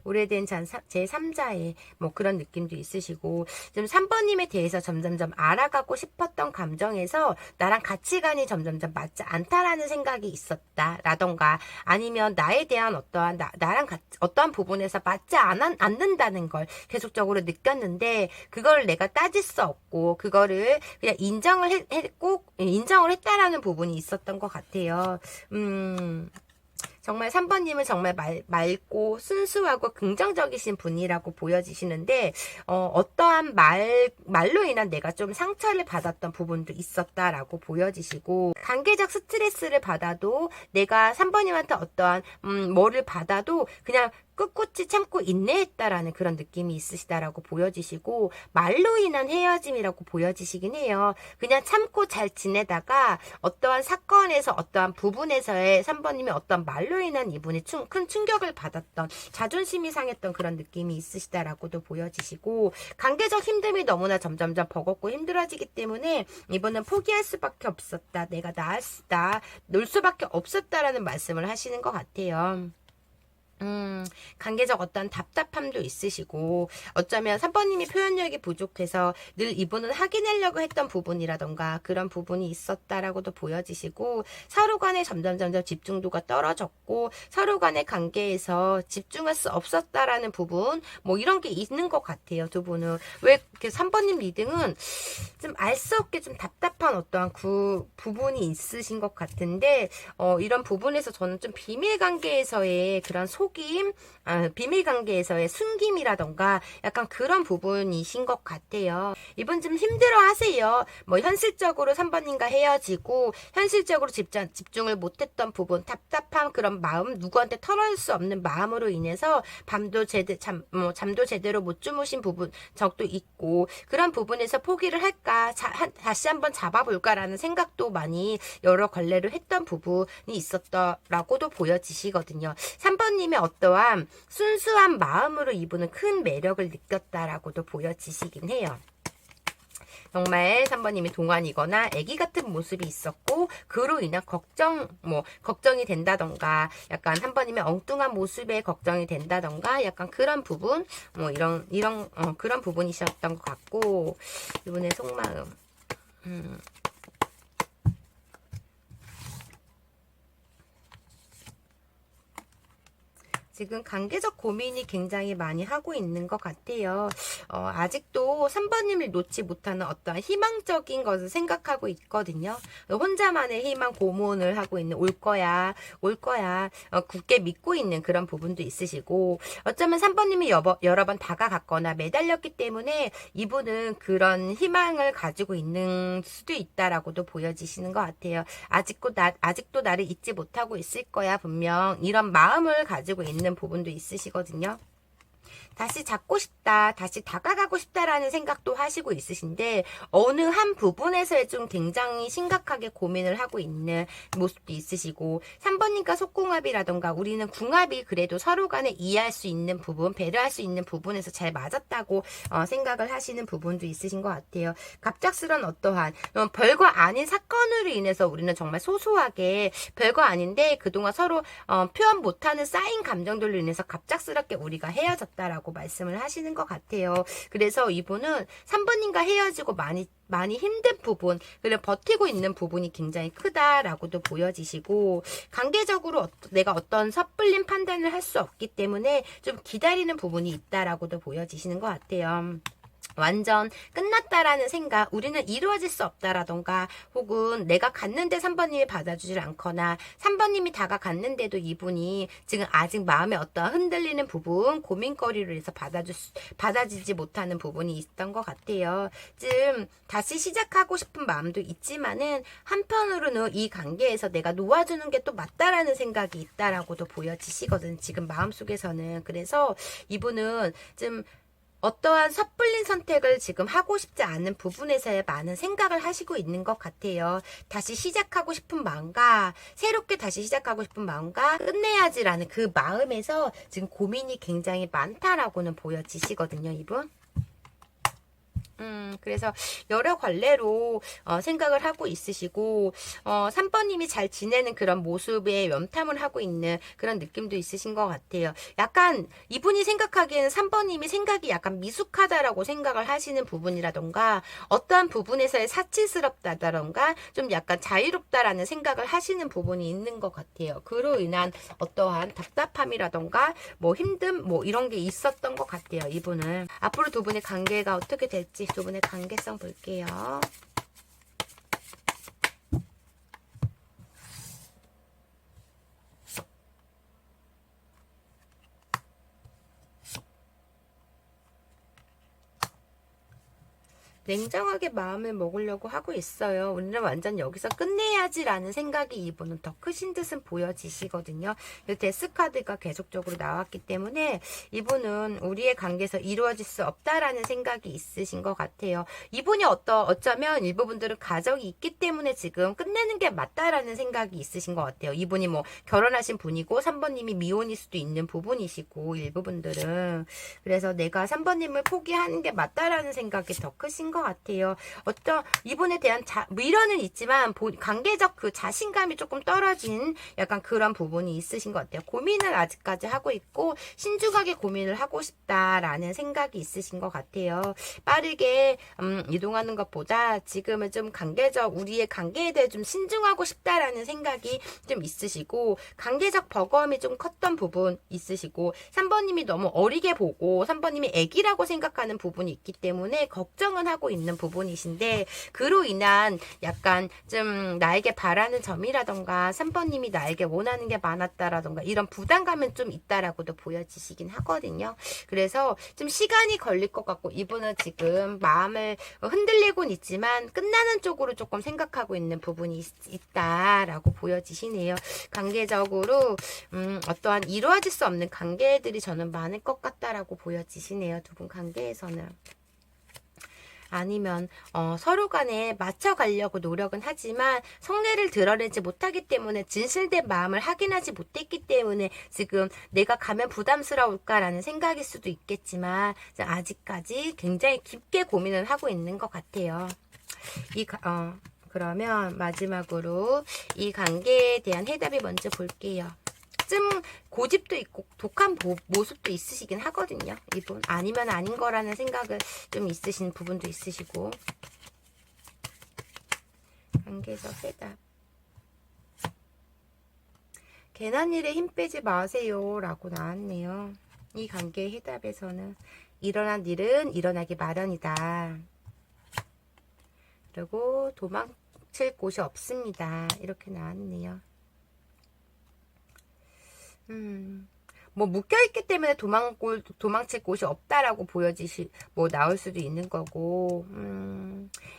오래된 제3자의 뭐 그런 느낌도 있으시고, 좀 3번님에 대해서 점점점 알아가고 싶었던 감정에서 나랑 가치관이 점점점 맞지 않다라는 생각이 있었다라던가, 아니면 나에 대한 나랑 어떠한 부분에서 맞지 않는다는 걸 계속적으로 느꼈는데, 그걸 내가 따질 수 없고 그거를 그냥 인정을 했다라는 부분이 있었던 것 같아요. 정말 3번님은 정말 맑고 순수하고 긍정적이신 분이라고 보여지시는데, 어떠한 말로 인한 내가 좀 상처를 받았던 부분도 있었다라고 보여지시고, 관계적 스트레스를 받아도 내가 3번님한테 어떠한 뭐를 받아도 그냥 꿋꿋이 참고 인내했다라는 그런 느낌이 있으시다라고 보여지시고, 말로 인한 헤어짐이라고 보여지시긴 해요. 그냥 참고 잘 지내다가 어떠한 사건에서 어떠한 부분에서의 3번님이 어떤 말로 인한 이분이 큰 충격을 받았던, 자존심이 상했던 그런 느낌이 있으시다라고도 보여지시고, 관계적 힘듦이 너무나 점점점 버겁고 힘들어지기 때문에 이분은 포기할 수밖에 없었다, 내가 놀 수밖에 없었다라는 말씀을 하시는 것 같아요. 관계적 어떤 답답함도 있으시고, 어쩌면 3번님이 표현력이 부족해서 늘 이분은 확인하려고 했던 부분이라던가 그런 부분이 있었다라고도 보여지시고, 서로 간에 점점 집중도가 떨어졌고 서로 간의 관계에서 집중할 수 없었다라는 부분, 뭐 이런 게 있는 것 같아요. 두 분은 왜 이렇게 3번님 리딩은 좀 알 수 없게 좀 답답한 어떠한 부분이 있으신 것 같은데, 이런 부분에서 저는 좀 비밀 관계에서의 그런 비밀 관계에서의 숨김이라던가 약간 그런 부분이신 것 같아요. 이분 좀 힘들어 하세요. 뭐 현실적으로 3번님과 헤어지고 현실적으로 집중을 못했던 부분, 답답한 그런 마음, 누구한테 털어낼 수 없는 마음으로 인해서 잠도 제대로 못 주무신 부분 적도 있고, 그런 부분에서 포기를 할까, 다시 한번 잡아볼까라는 생각도 많이 여러 걸레로 했던 부분이 있었다라고도 보여지시거든요. 3번님의 어떠한 순수한 마음으로 이분은 큰 매력을 느꼈다라고도 보여지시긴 해요. 정말 3번님이 동안이거나 아기 같은 모습이 있었고 그로 인한 걱정이 된다던가 약간 3번님의 엉뚱한 모습에 걱정이 된다던가 약간 그런 부분 그런 부분이셨던 것 같고 이분의 속마음 지금 관계적 고민이 굉장히 많이 하고 있는 것 같아요. 아직도 3번님을 놓지 못하는 어떤 희망적인 것을 생각하고 있거든요. 혼자만의 희망 고문을 하고 있는 올 거야 굳게 믿고 있는 그런 부분도 있으시고 어쩌면 3번님이 여러 번 다가갔거나 매달렸기 때문에 이분은 그런 희망을 가지고 있는 수도 있다라고도 보여지시는 것 같아요. 아직도 나를 잊지 못하고 있을 거야 분명 이런 마음을 가지고 있는 부분도 있으시거든요. 다시 잡고 싶다, 다시 다가가고 싶다라는 생각도 하시고 있으신데 어느 한 부분에서 좀 굉장히 심각하게 고민을 하고 있는 모습도 있으시고 3번님과 속궁합이라던가 우리는 궁합이 그래도 서로 간에 이해할 수 있는 부분, 배려할 수 있는 부분에서 잘 맞았다고 생각을 하시는 부분도 있으신 것 같아요. 갑작스런 어떠한 별거 아닌 사건으로 인해서 우리는 정말 소소하게 별거 아닌데 그동안 서로 표현 못하는 쌓인 감정들로 인해서 갑작스럽게 우리가 헤어졌다라고 말씀을 하시는 것 같아요. 그래서 이분은 3번님과 헤어지고 많이 힘든 부분, 그리고 버티고 있는 부분이 굉장히 크다라고도 보여지시고 관계적으로 내가 어떤 섣불린 판단을 할 수 없기 때문에 좀 기다리는 부분이 있다라고도 보여지시는 것 같아요. 완전 끝났다라는 생각, 우리는 이루어질 수 없다라던가 혹은 내가 갔는데 3번님이 받아주질 않거나 3번님이 다가갔는데도 이분이 지금 아직 마음에 어떤 흔들리는 부분, 고민거리로 해서 받아주지 못하는 부분이 있던 것 같아요. 좀 다시 시작하고 싶은 마음도 있지만은 한편으로는 이 관계에서 내가 놓아주는 게 또 맞다라는 생각이 있다라고도 보여지시거든 지금 마음속에서는. 그래서 이분은 좀 어떠한 섣불린 선택을 지금 하고 싶지 않은 부분에서의 많은 생각을 하시고 있는 것 같아요. 다시 시작하고 싶은 마음과 새롭게 다시 시작하고 싶은 마음과 끝내야지라는 그 마음에서 지금 고민이 굉장히 많다라고는 보여지시거든요, 이분. 그래서 여러 관례로 생각을 하고 있으시고 3번님이 잘 지내는 그런 모습에 염탐을 하고 있는 그런 느낌도 있으신 것 같아요. 약간 이분이 생각하기에는 3번님이 생각이 약간 미숙하다라고 생각을 하시는 부분이라던가 어떠한 부분에서의 사치스럽다던가 좀 약간 자유롭다라는 생각을 하시는 부분이 있는 것 같아요. 그로 인한 어떠한 답답함이라던가 힘듦 이런 게 있었던 것 같아요. 이분은 앞으로 두 분의 관계가 어떻게 될지 두 분의 관계성 볼게요. 냉정하게 마음을 먹으려고 하고 있어요. 우리는 완전 여기서 끝내야지라는 생각이 이분은 더 크신 듯은 보여지시거든요. 데스카드가 계속적으로 나왔기 때문에 이분은 우리의 관계에서 이루어질 수 없다라는 생각이 있으신 것 같아요. 이분이 어쩌면 일부분들은 가정이 있기 때문에 지금 끝내는 게 맞다라는 생각이 있으신 것 같아요. 이분이 결혼하신 분이고 3번님이 미혼일 수도 있는 부분이시고 일부분들은. 그래서 내가 3번님을 포기하는 게 맞다라는 생각이 더 크신 것 같아요. 이분에 대한 미련은 있지만 관계적 그 자신감이 조금 떨어진 약간 그런 부분이 있으신 것 같아요. 고민을 아직까지 하고 있고 신중하게 고민을 하고 싶다라는 생각이 있으신 것 같아요. 빠르게 이동하는 것보다 지금은 좀 우리의 관계에 대해 좀 신중하고 싶다라는 생각이 좀 있으시고 관계적 버거움이 좀 컸던 부분 있으시고 3번님이 너무 어리게 보고 3번님이 애기라고 생각하는 부분이 있기 때문에 걱정은 하고 있는 부분이신데 그로 인한 약간 좀 나에게 바라는 점이라던가 3번님이 나에게 원하는 게 많았다라던가 이런 부담감은 좀 있다라고도 보여지시긴 하거든요. 그래서 좀 시간이 걸릴 것 같고 이분은 지금 마음을 흔들리곤 있지만 끝나는 쪽으로 조금 생각하고 있는 부분이 있다라고 보여지시네요. 관계적으로 어떠한 이루어질 수 없는 관계들이 저는 많을 것 같다라고 보여지시네요. 두 분 관계에서는. 아니면 서로 간에 맞춰가려고 노력은 하지만 속내를 드러내지 못하기 때문에 진실된 마음을 확인하지 못했기 때문에 지금 내가 가면 부담스러울까라는 생각일 수도 있겠지만 아직까지 굉장히 깊게 고민을 하고 있는 것 같아요. 그러면 마지막으로 이 관계에 대한 해답이 먼저 볼게요. 좀 고집도 있고 독한 모습도 있으시긴 하거든요. 이분 아니면 아닌 거라는 생각을 좀 있으신 부분도 있으시고. 관계적 해답. 괜한 일에 힘 빼지 마세요 라고 나왔네요. 이 관계의 해답에서는 일어난 일은 일어나기 마련이다. 그리고 도망칠 곳이 없습니다. 이렇게 나왔네요. 뭐 묶여있기 때문에 도망칠 곳이 없다라고 나올 수도 있는 거고,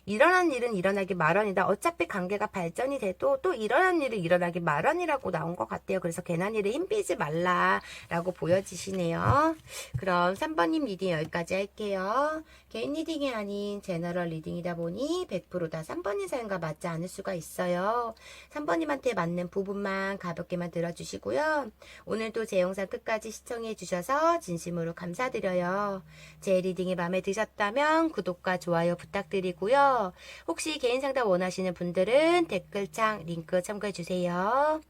일어난 일은 일어나기 마련이다. 어차피 관계가 발전이 돼도 또 일어난 일은 일어나기 마련이라고 나온 것 같아요. 그래서 괜한 일에 힘 빼지 말라라고 보여지시네요. 그럼 3번님 리딩 여기까지 할게요. 개인 리딩이 아닌 제너럴 리딩이다 보니 100%다 3번님 사연과 맞지 않을 수가 있어요. 3번님한테 맞는 부분만 가볍게만 들어주시고요. 오늘도 제 영상 끝까지 시청해 주셔서 진심으로 감사드려요. 제 리딩이 마음에 드셨다면 구독과 좋아요 부탁드리고요. 혹시 개인 상담 원하시는 분들은 댓글창 링크 참고해 주세요.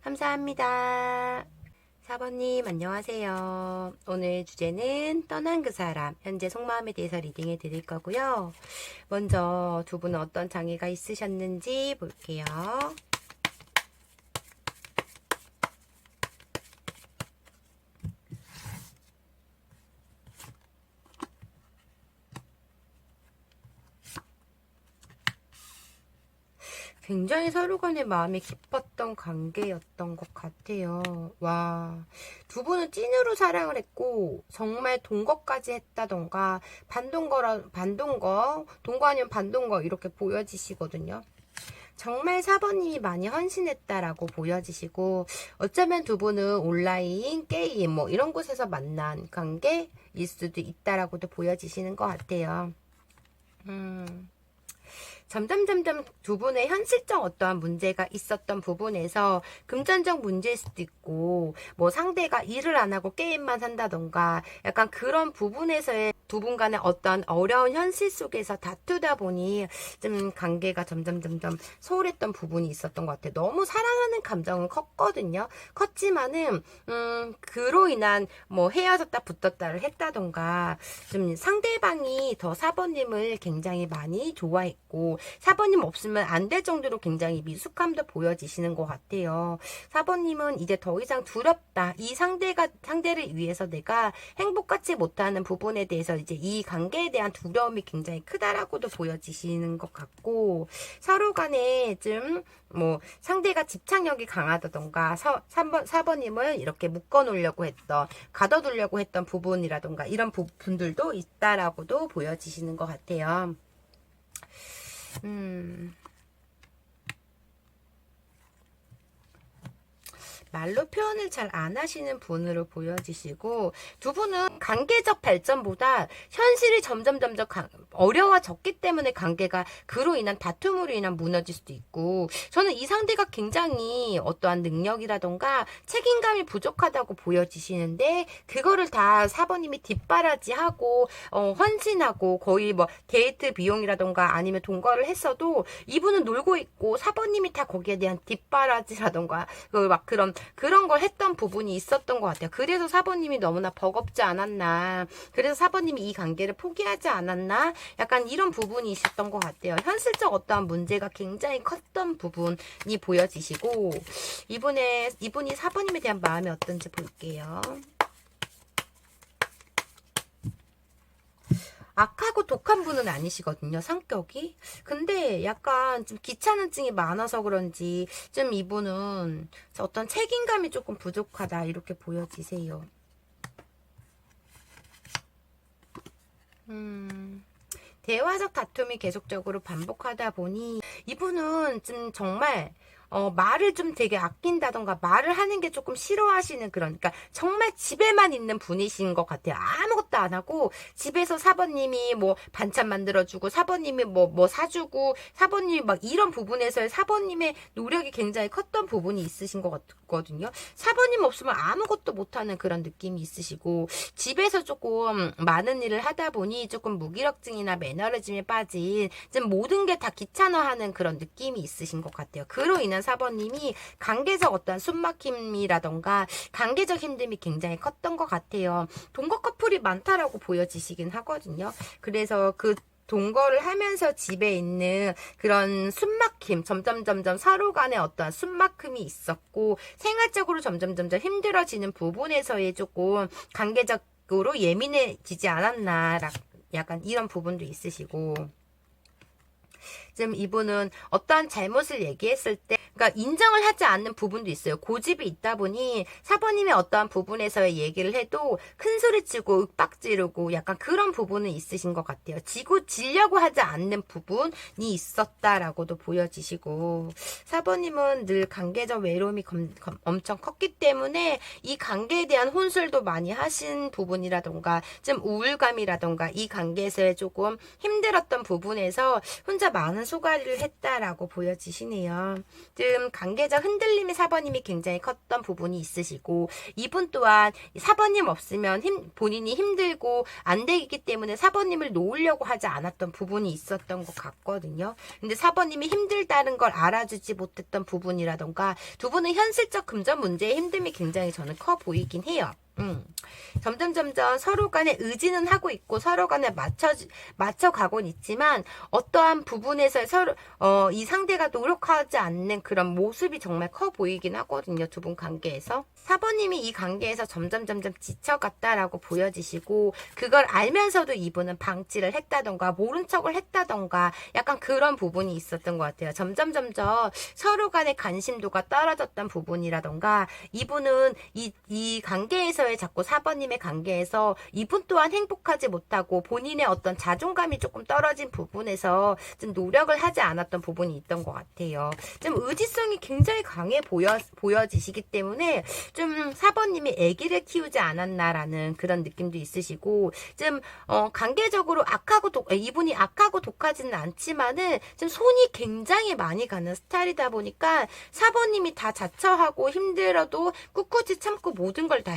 감사합니다. 4번님 안녕하세요. 오늘 주제는 떠난 그 사람, 현재 속마음에 대해서 리딩해 드릴 거고요. 먼저 두 분은 어떤 장애가 있으셨는지 볼게요. 굉장히 서로 간의 마음이 깊었던 관계였던 것 같아요. 와, 두 분은 찐으로 사랑을 했고 정말 동거까지 했다던가 동거 아니면 반동거 이렇게 보여지시거든요. 정말 4번님이 많이 헌신했다라고 보여지시고 어쩌면 두 분은 온라인 게임 뭐 이런 곳에서 만난 관계일 수도 있다라고도 보여지시는 것 같아요. 점점 두 분의 현실적 어떠한 문제가 있었던 부분에서 금전적 문제일 수도 있고 뭐 상대가 일을 안 하고 게임만 한다던가 약간 그런 부분에서의 두 분 간의 어떤 어려운 현실 속에서 다투다 보니 좀 관계가 점점 소홀했던 부분이 있었던 것 같아요. 너무 사랑하는 감정은 컸거든요. 컸지만은 그로 인한 뭐 헤어졌다 붙었다를 했다던가 좀 상대방이 더 4번님을 굉장히 많이 좋아했고 4번님 없으면 안 될 정도로 굉장히 미숙함도 보여지시는 것 같아요. 4번님은 이제 더 이상 두렵다. 이 상대를 위해서 내가 행복하지 못하는 부분에 대해서 이제 이 관계에 대한 두려움이 굉장히 크다라고도 보여지시는 것 같고 서로 간에 좀 뭐 상대가 집착력이 강하다던가 4번님을 이렇게 묶어놓으려고 가둬두려고 했던 부분이라던가 이런 부분들도 있다라고도 보여지시는 것 같아요. 말로 표현을 잘 안 하시는 분으로 보여지시고 두 분은 관계적 발전보다 현실이 점점 어려워졌기 때문에 관계가 그로 인한 다툼으로 인한 무너질 수도 있고 저는 이 상대가 굉장히 어떠한 능력이라던가 책임감이 부족하다고 보여지시는데 그거를 다 4번님이 뒷바라지하고 헌신하고 거의 뭐 데이트 비용이라던가 아니면 동거를 했어도 이분은 놀고 있고 4번님이 다 거기에 대한 뒷바라지라던가 막 그런 걸 했던 부분이 있었던 것 같아요. 그래서 4번님이 너무나 버겁지 않았나. 그래서 4번님이 이 관계를 포기하지 않았나. 약간 이런 부분이 있었던 것 같아요. 현실적 어떠한 문제가 굉장히 컸던 부분이 보여지시고 이분이 4번님에 대한 마음이 어떤지 볼게요. 악하고 독한 분은 아니시거든요, 성격이. 근데 약간 좀 귀찮은증이 많아서 그런지 좀 이분은 어떤 책임감이 조금 부족하다 이렇게 보여지세요. 대화적 다툼이 계속적으로 반복하다 보니 이분은 좀 정말 말을 좀 되게 아낀다던가 말을 하는 게 조금 싫어하시는 그러니까 정말 집에만 있는 분이신 것 같아요. 아무것도 안 하고 집에서 사번님이 뭐 반찬 만들어주고 사번님이 뭐 사주고 사번님이 막 이런 부분에서의 사번님의 노력이 굉장히 컸던 부분이 있으신 것 같거든요. 사번님 없으면 아무것도 못하는 그런 느낌이 있으시고 집에서 조금 많은 일을 하다 보니 조금 무기력증이나 매너리즘에 빠진 좀 모든 게 다 귀찮아하는 그런 느낌이 있으신 것 같아요. 그로 인한 사번님이 관계적 어떤 숨막힘이라던가 관계적 힘듦이 굉장히 컸던 것 같아요. 동거 커플이 많다라고 보여지시긴 하거든요. 그래서 그 동거를 하면서 집에 있는 그런 숨막힘, 점점 서로 간에 어떤 숨막힘이 있었고 생활적으로 점점 힘들어지는 부분에서의 조금 관계적으로 예민해지지 않았나 약간 이런 부분도 있으시고 지금 이분은 어떠한 잘못을 얘기했을 때 그러니까 인정을 하지 않는 부분도 있어요. 고집이 있다 보니 사번님의 어떠한 부분에서의 얘기를 해도 큰 소리치고 윽박지르고 약간 그런 부분은 있으신 것 같아요. 지려고 하지 않는 부분이 있었다라고도 보여지시고 사번님은 늘 관계적 외로움이 엄청 컸기 때문에 이 관계에 대한 혼술도 많이 하신 부분이라던가 좀 우울감이라던가 이 관계에서의 조금 힘들었던 부분에서 혼자 많은 소가리를 했다라고 보여지시네요. 지금 관계적 흔들림의 사번님이 굉장히 컸던 부분이 있으시고 이분 또한 사번님 없으면 본인이 힘들고 안 되기 때문에 사번님을 놓으려고 하지 않았던 부분이 있었던 것 같거든요. 근데 사번님이 힘들다는 걸 알아주지 못했던 부분이라던가 두 분은 현실적 금전 문제의 힘듦이 굉장히 저는 커 보이긴 해요. 점점 서로 간에 의지는 하고 있고 서로 간에 맞춰가곤 있지만 어떠한 부분에서 서로 이 상대가 노력하지 않는 그런 모습이 정말 커 보이긴 하거든요. 두 분 관계에서. 사번님이 이 관계에서 점점 지쳐갔다라고 보여지시고 그걸 알면서도 이분은 방치를 했다던가 모른 척을 했다던가 약간 그런 부분이 있었던 것 같아요. 점점 서로 간의 관심도가 떨어졌던 부분이라던가 이분은 이 관계에서의 자꾸 사번님의 관계에서 이분 또한 행복하지 못하고 본인의 어떤 자존감이 조금 떨어진 부분에서 좀 노력을 하지 않았던 부분이 있던 것 같아요. 좀 의지성이 굉장히 강해 보여지시기 때문에 좀 사번님이 아기를 키우지 않았나라는 그런 느낌도 있으시고 좀 관계적으로 이분이 악하고 독하지는 않지만은 좀 손이 굉장히 많이 가는 스타일이다 보니까 사번님이 다 자처하고 힘들어도 꿋꿋이 참고 모든 걸 다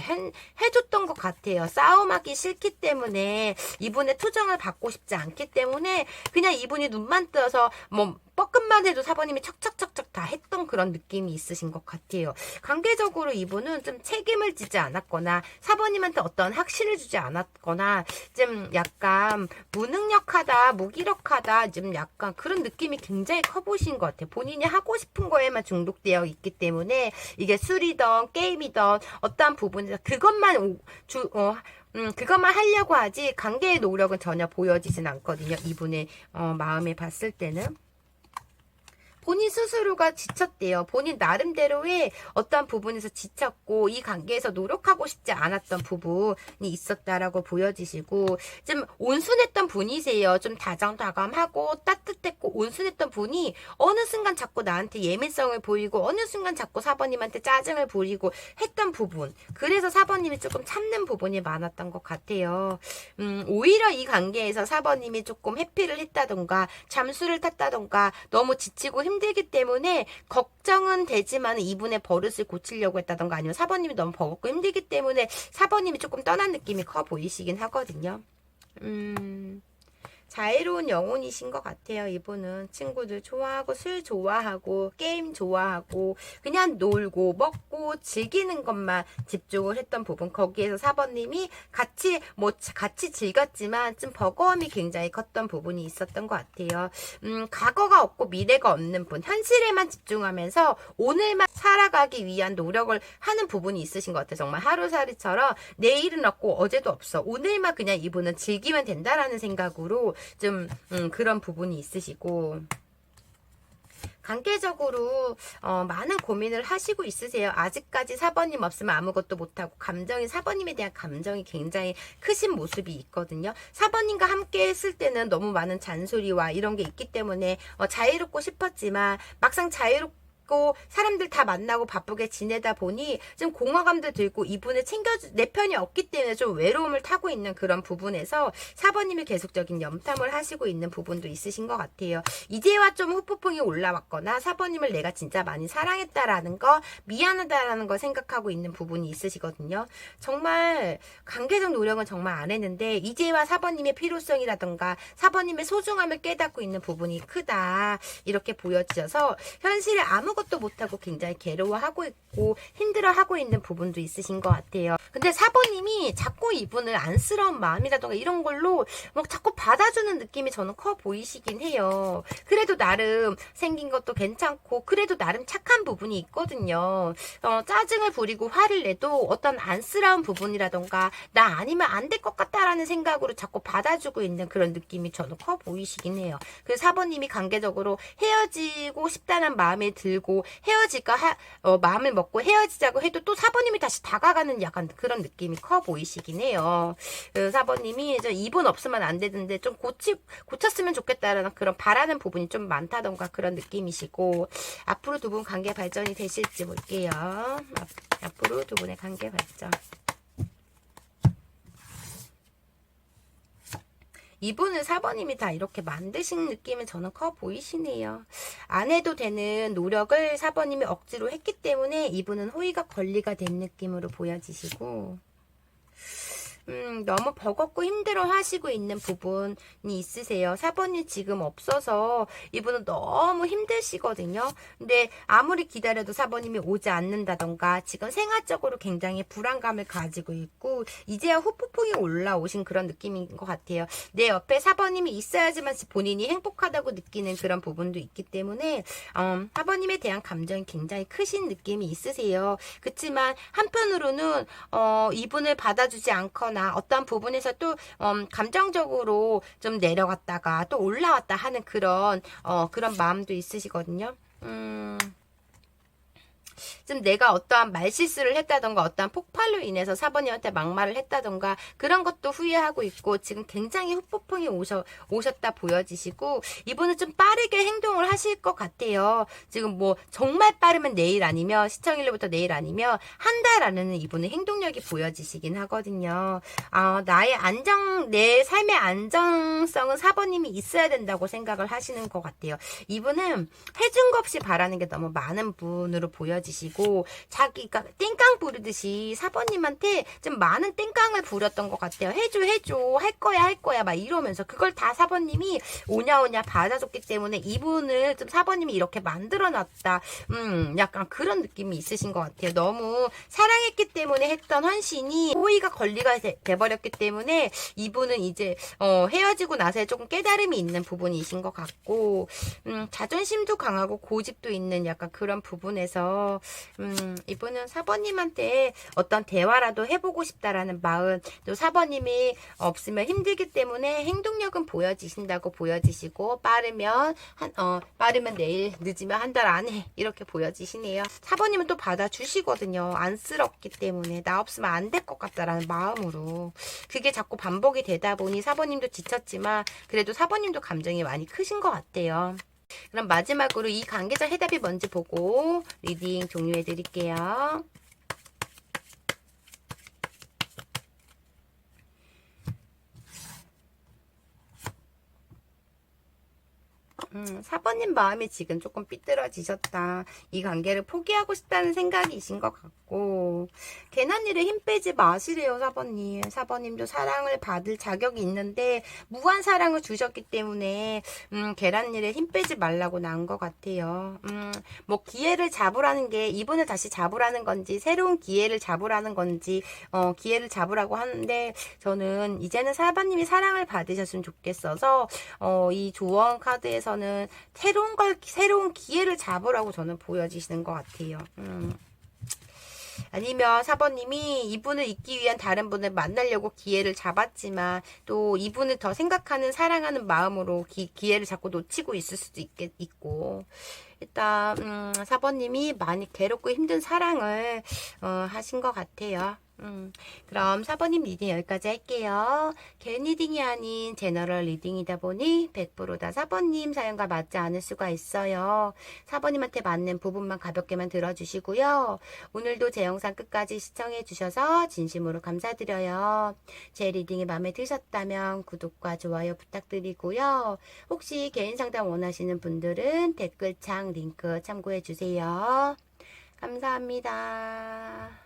해줬던 것 같아요. 싸움하기 싫기 때문에 이분의 투정을 받고 싶지 않기 때문에 그냥 이분이 눈만 떠서 뭐 뻐끔만 해도 사번님이 척척척척 다 했던 그런 느낌이 있으신 것 같아요. 관계적으로 이분은 좀 책임을 지지 않았거나 사번님한테 어떤 확신을 주지 않았거나 좀 약간 무능력하다, 무기력하다 좀 약간 그런 느낌이 굉장히 커 보이신 것 같아요. 본인이 하고 싶은 거에만 중독되어 있기 때문에 이게 술이든 게임이든 어떠한 부분에서 그것만 하려고 하지 관계의 노력은 전혀 보여지진 않거든요. 이분의 마음에 봤을 때는. 본인 스스로가 지쳤대요. 본인 나름대로의 어떠한 부분에서 지쳤고 이 관계에서 노력하고 싶지 않았던 부분이 있었다라고 보여지시고 좀 온순했던 분이세요. 좀 다정다감하고 따뜻했고 온순했던 분이 어느 순간 자꾸 나한테 예민성을 보이고 어느 순간 자꾸 사번님한테 짜증을 부리고 했던 부분. 그래서 사번님이 조금 참는 부분이 많았던 것 같아요. 오히려 이 관계에서 사번님이 조금 회피를 했다던가 잠수를 탔다던가 너무 지치고 힘들기 때문에 걱정은 되지만 이분의 버릇을 고치려고 했다던가 아니면 사번님이 너무 버겁고 힘들기 때문에 사번님이 조금 떠난 느낌이 커 보이시긴 하거든요. 자애로운 영혼이신 것 같아요. 이분은 친구들 좋아하고 술 좋아하고 게임 좋아하고 그냥 놀고 먹고 즐기는 것만 집중을 했던 부분 거기에서 사번님이 같이 즐겼지만 좀 버거움이 굉장히 컸던 부분이 있었던 것 같아요. 과거가 없고 미래가 없는 분 현실에만 집중하면서 오늘만 살아가기 위한 노력을 하는 부분이 있으신 것 같아요. 정말 하루살이처럼 내일은 없고 어제도 없어 오늘만 그냥 이분은 즐기면 된다라는 생각으로 좀 그런 부분이 있으시고 관계적으로 많은 고민을 하시고 있으세요. 아직까지 사번님 없으면 아무것도 못하고 사번님에 대한 감정이 굉장히 크신 모습이 있거든요. 사번님과 함께 했을 때는 너무 많은 잔소리와 이런 게 있기 때문에 자유롭고 싶었지만 막상 있고 사람들 다 만나고 바쁘게 지내다 보니 좀 공허감도 들고 이분을 내 편이 없기 때문에 좀 외로움을 타고 있는 그런 부분에서 4번님이 계속적인 염탐을 하시고 있는 부분도 있으신 것 같아요. 이제와 좀 후폭풍이 올라왔거나 4번님을 내가 진짜 많이 사랑했다라는 거, 미안하다라는 거 생각하고 있는 부분이 있으시거든요. 정말 관계적 노력은 정말 안 했는데 이제와 4번님의 필요성이라던가 4번님의 소중함을 깨닫고 있는 부분이 크다, 이렇게 보여지셔서 현실에 아무것도 못하고 굉장히 괴로워하고 있고 힘들어하고 있는 부분도 있으신 것 같아요. 근데 4번님이 자꾸 이분을 안쓰러운 마음이라던가 이런 걸로 막 자꾸 받아주는 느낌이 저는 커 보이시긴 해요. 그래도 나름 생긴 것도 괜찮고 그래도 나름 착한 부분이 있거든요. 짜증을 부리고 화를 내도 어떤 안쓰러운 부분이라던가 나 아니면 안 될 것 같다라는 생각으로 자꾸 받아주고 있는 그런 느낌이 저는 커 보이시긴 해요. 그래서 4번님이 관계적으로 헤어지고 싶다는 마음이 들고 마음을 먹고 헤어지자고 해도 또 4번님이 다시 다가가는 약간 그런 느낌이 커 보이시긴 해요. 4번님이 이분 없으면 안 되는데 좀 고쳤으면 좋겠다라는 그런 바라는 부분이 좀 많다던가 그런 느낌이시고, 앞으로 두 분 관계 발전이 되실지 볼게요. 앞으로 두 분의 관계 발전. 이분은 4번님이 다 이렇게 만드신 느낌은 저는 커 보이시네요. 안 해도 되는 노력을 4번님이 억지로 했기 때문에 이분은 호의가 권리가 된 느낌으로 보여지시고, 너무 버겁고 힘들어 하시고 있는 부분이 있으세요. 4번이 지금 없어서 이분은 너무 힘드시거든요. 근데 아무리 기다려도 4번님이 오지 않는다던가 지금 생활적으로 굉장히 불안감을 가지고 있고 이제야 후폭풍이 올라오신 그런 느낌인 것 같아요. 내 옆에 4번님이 있어야지만 본인이 행복하다고 느끼는 그런 부분도 있기 때문에 4번님에 대한 감정이 굉장히 크신 느낌이 있으세요. 그렇지만 한편으로는 이분을 받아주지 않거나 어떤 부분에서 또 감정적으로 좀 내려갔다가 또 올라왔다 하는 그런 마음도 있으시거든요. 좀 내가 어떠한 말실수를 했다던가 어떠한 폭발로 인해서 4번님한테 막말을 했다던가 그런 것도 후회하고 있고 지금 굉장히 후폭풍이 오셨다 보여지시고 이분은 좀 빠르게 행동을 하실 것 같아요. 지금 뭐 정말 빠르면 내일 아니면 시청일로부터 내일 아니면 한 달 안에는 이분의 행동력이 보여지시긴 하거든요. 내 삶의 안정성은 4번님이 있어야 된다고 생각을 하시는 것 같아요. 이분은 해준 것 없이 바라는 게 너무 많은 분으로 보여지시고 자기가 땡깡 부르듯이 4번님한테 좀 많은 땡깡을 부렸던 것 같아요. 해줘 할 거야 막 이러면서 그걸 다 4번님이 오냐오냐 받아줬기 때문에 이분을 좀 4번님이 이렇게 만들어놨다, 약간 그런 느낌이 있으신 것 같아요. 너무 사랑했기 때문에 했던 헌신이 호의가 권리가 돼버렸기 때문에 이분은 이제 헤어지고 나서 조금 깨달음이 있는 부분이신 것 같고, 자존심도 강하고 고집도 있는 약간 그런 부분에서 이분은 4번님한테 어떤 대화라도 해보고 싶다라는 마음, 또 4번님이 없으면 힘들기 때문에 행동력은 보여지신다고 보여지시고 빠르면 내일, 늦으면 한 달 안에 이렇게 보여지시네요. 4번님은 또 받아주시거든요. 안쓰럽기 때문에 나 없으면 안 될 것 같다라는 마음으로. 그게 자꾸 반복이 되다 보니 4번님도 지쳤지만 그래도 4번님도 감정이 많이 크신 것 같아요. 그럼 마지막으로 이 관계자 해답이 뭔지 보고 리딩 종료해 드릴게요. 4번님 마음이 지금 조금 삐뚤어지셨다. 이 관계를 포기하고 싶다는 생각이신 것 같고, 괜한 일에 힘 빼지 마시래요, 4번님. 4번님도 사랑을 받을 자격이 있는데 무한 사랑을 주셨기 때문에 괜한 일에 힘 빼지 말라고 나온 것 같아요. 뭐 기회를 잡으라는 게 이분을 다시 잡으라는 건지 새로운 기회를 잡으라는 건지 기회를 잡으라고 하는데, 저는 이제는 4번님이 사랑을 받으셨으면 좋겠어서 이 조언 카드에서는 새로운 기회를 잡으라고 저는 보여지시는 것 같아요. 아니면 4번님이 이분을 잊기 위한 다른 분을 만나려고 기회를 잡았지만 또 이분을 더 생각하는 사랑하는 마음으로 기회를 자꾸 놓치고 있을 수도 있고, 일단 4번님이 많이 괴롭고 힘든 사랑을 하신 것 같아요. 그럼 4번님 리딩 여기까지 할게요. 개인 리딩이 아닌 제너럴 리딩이다 보니 100%다 4번님 사연과 맞지 않을 수가 있어요. 4번님한테 맞는 부분만 가볍게만 들어주시고요. 오늘도 제 영상 끝까지 시청해 주셔서 진심으로 감사드려요. 제 리딩이 마음에 드셨다면 구독과 좋아요 부탁드리고요. 혹시 개인 상담 원하시는 분들은 댓글창 링크 참고해 주세요. 감사합니다.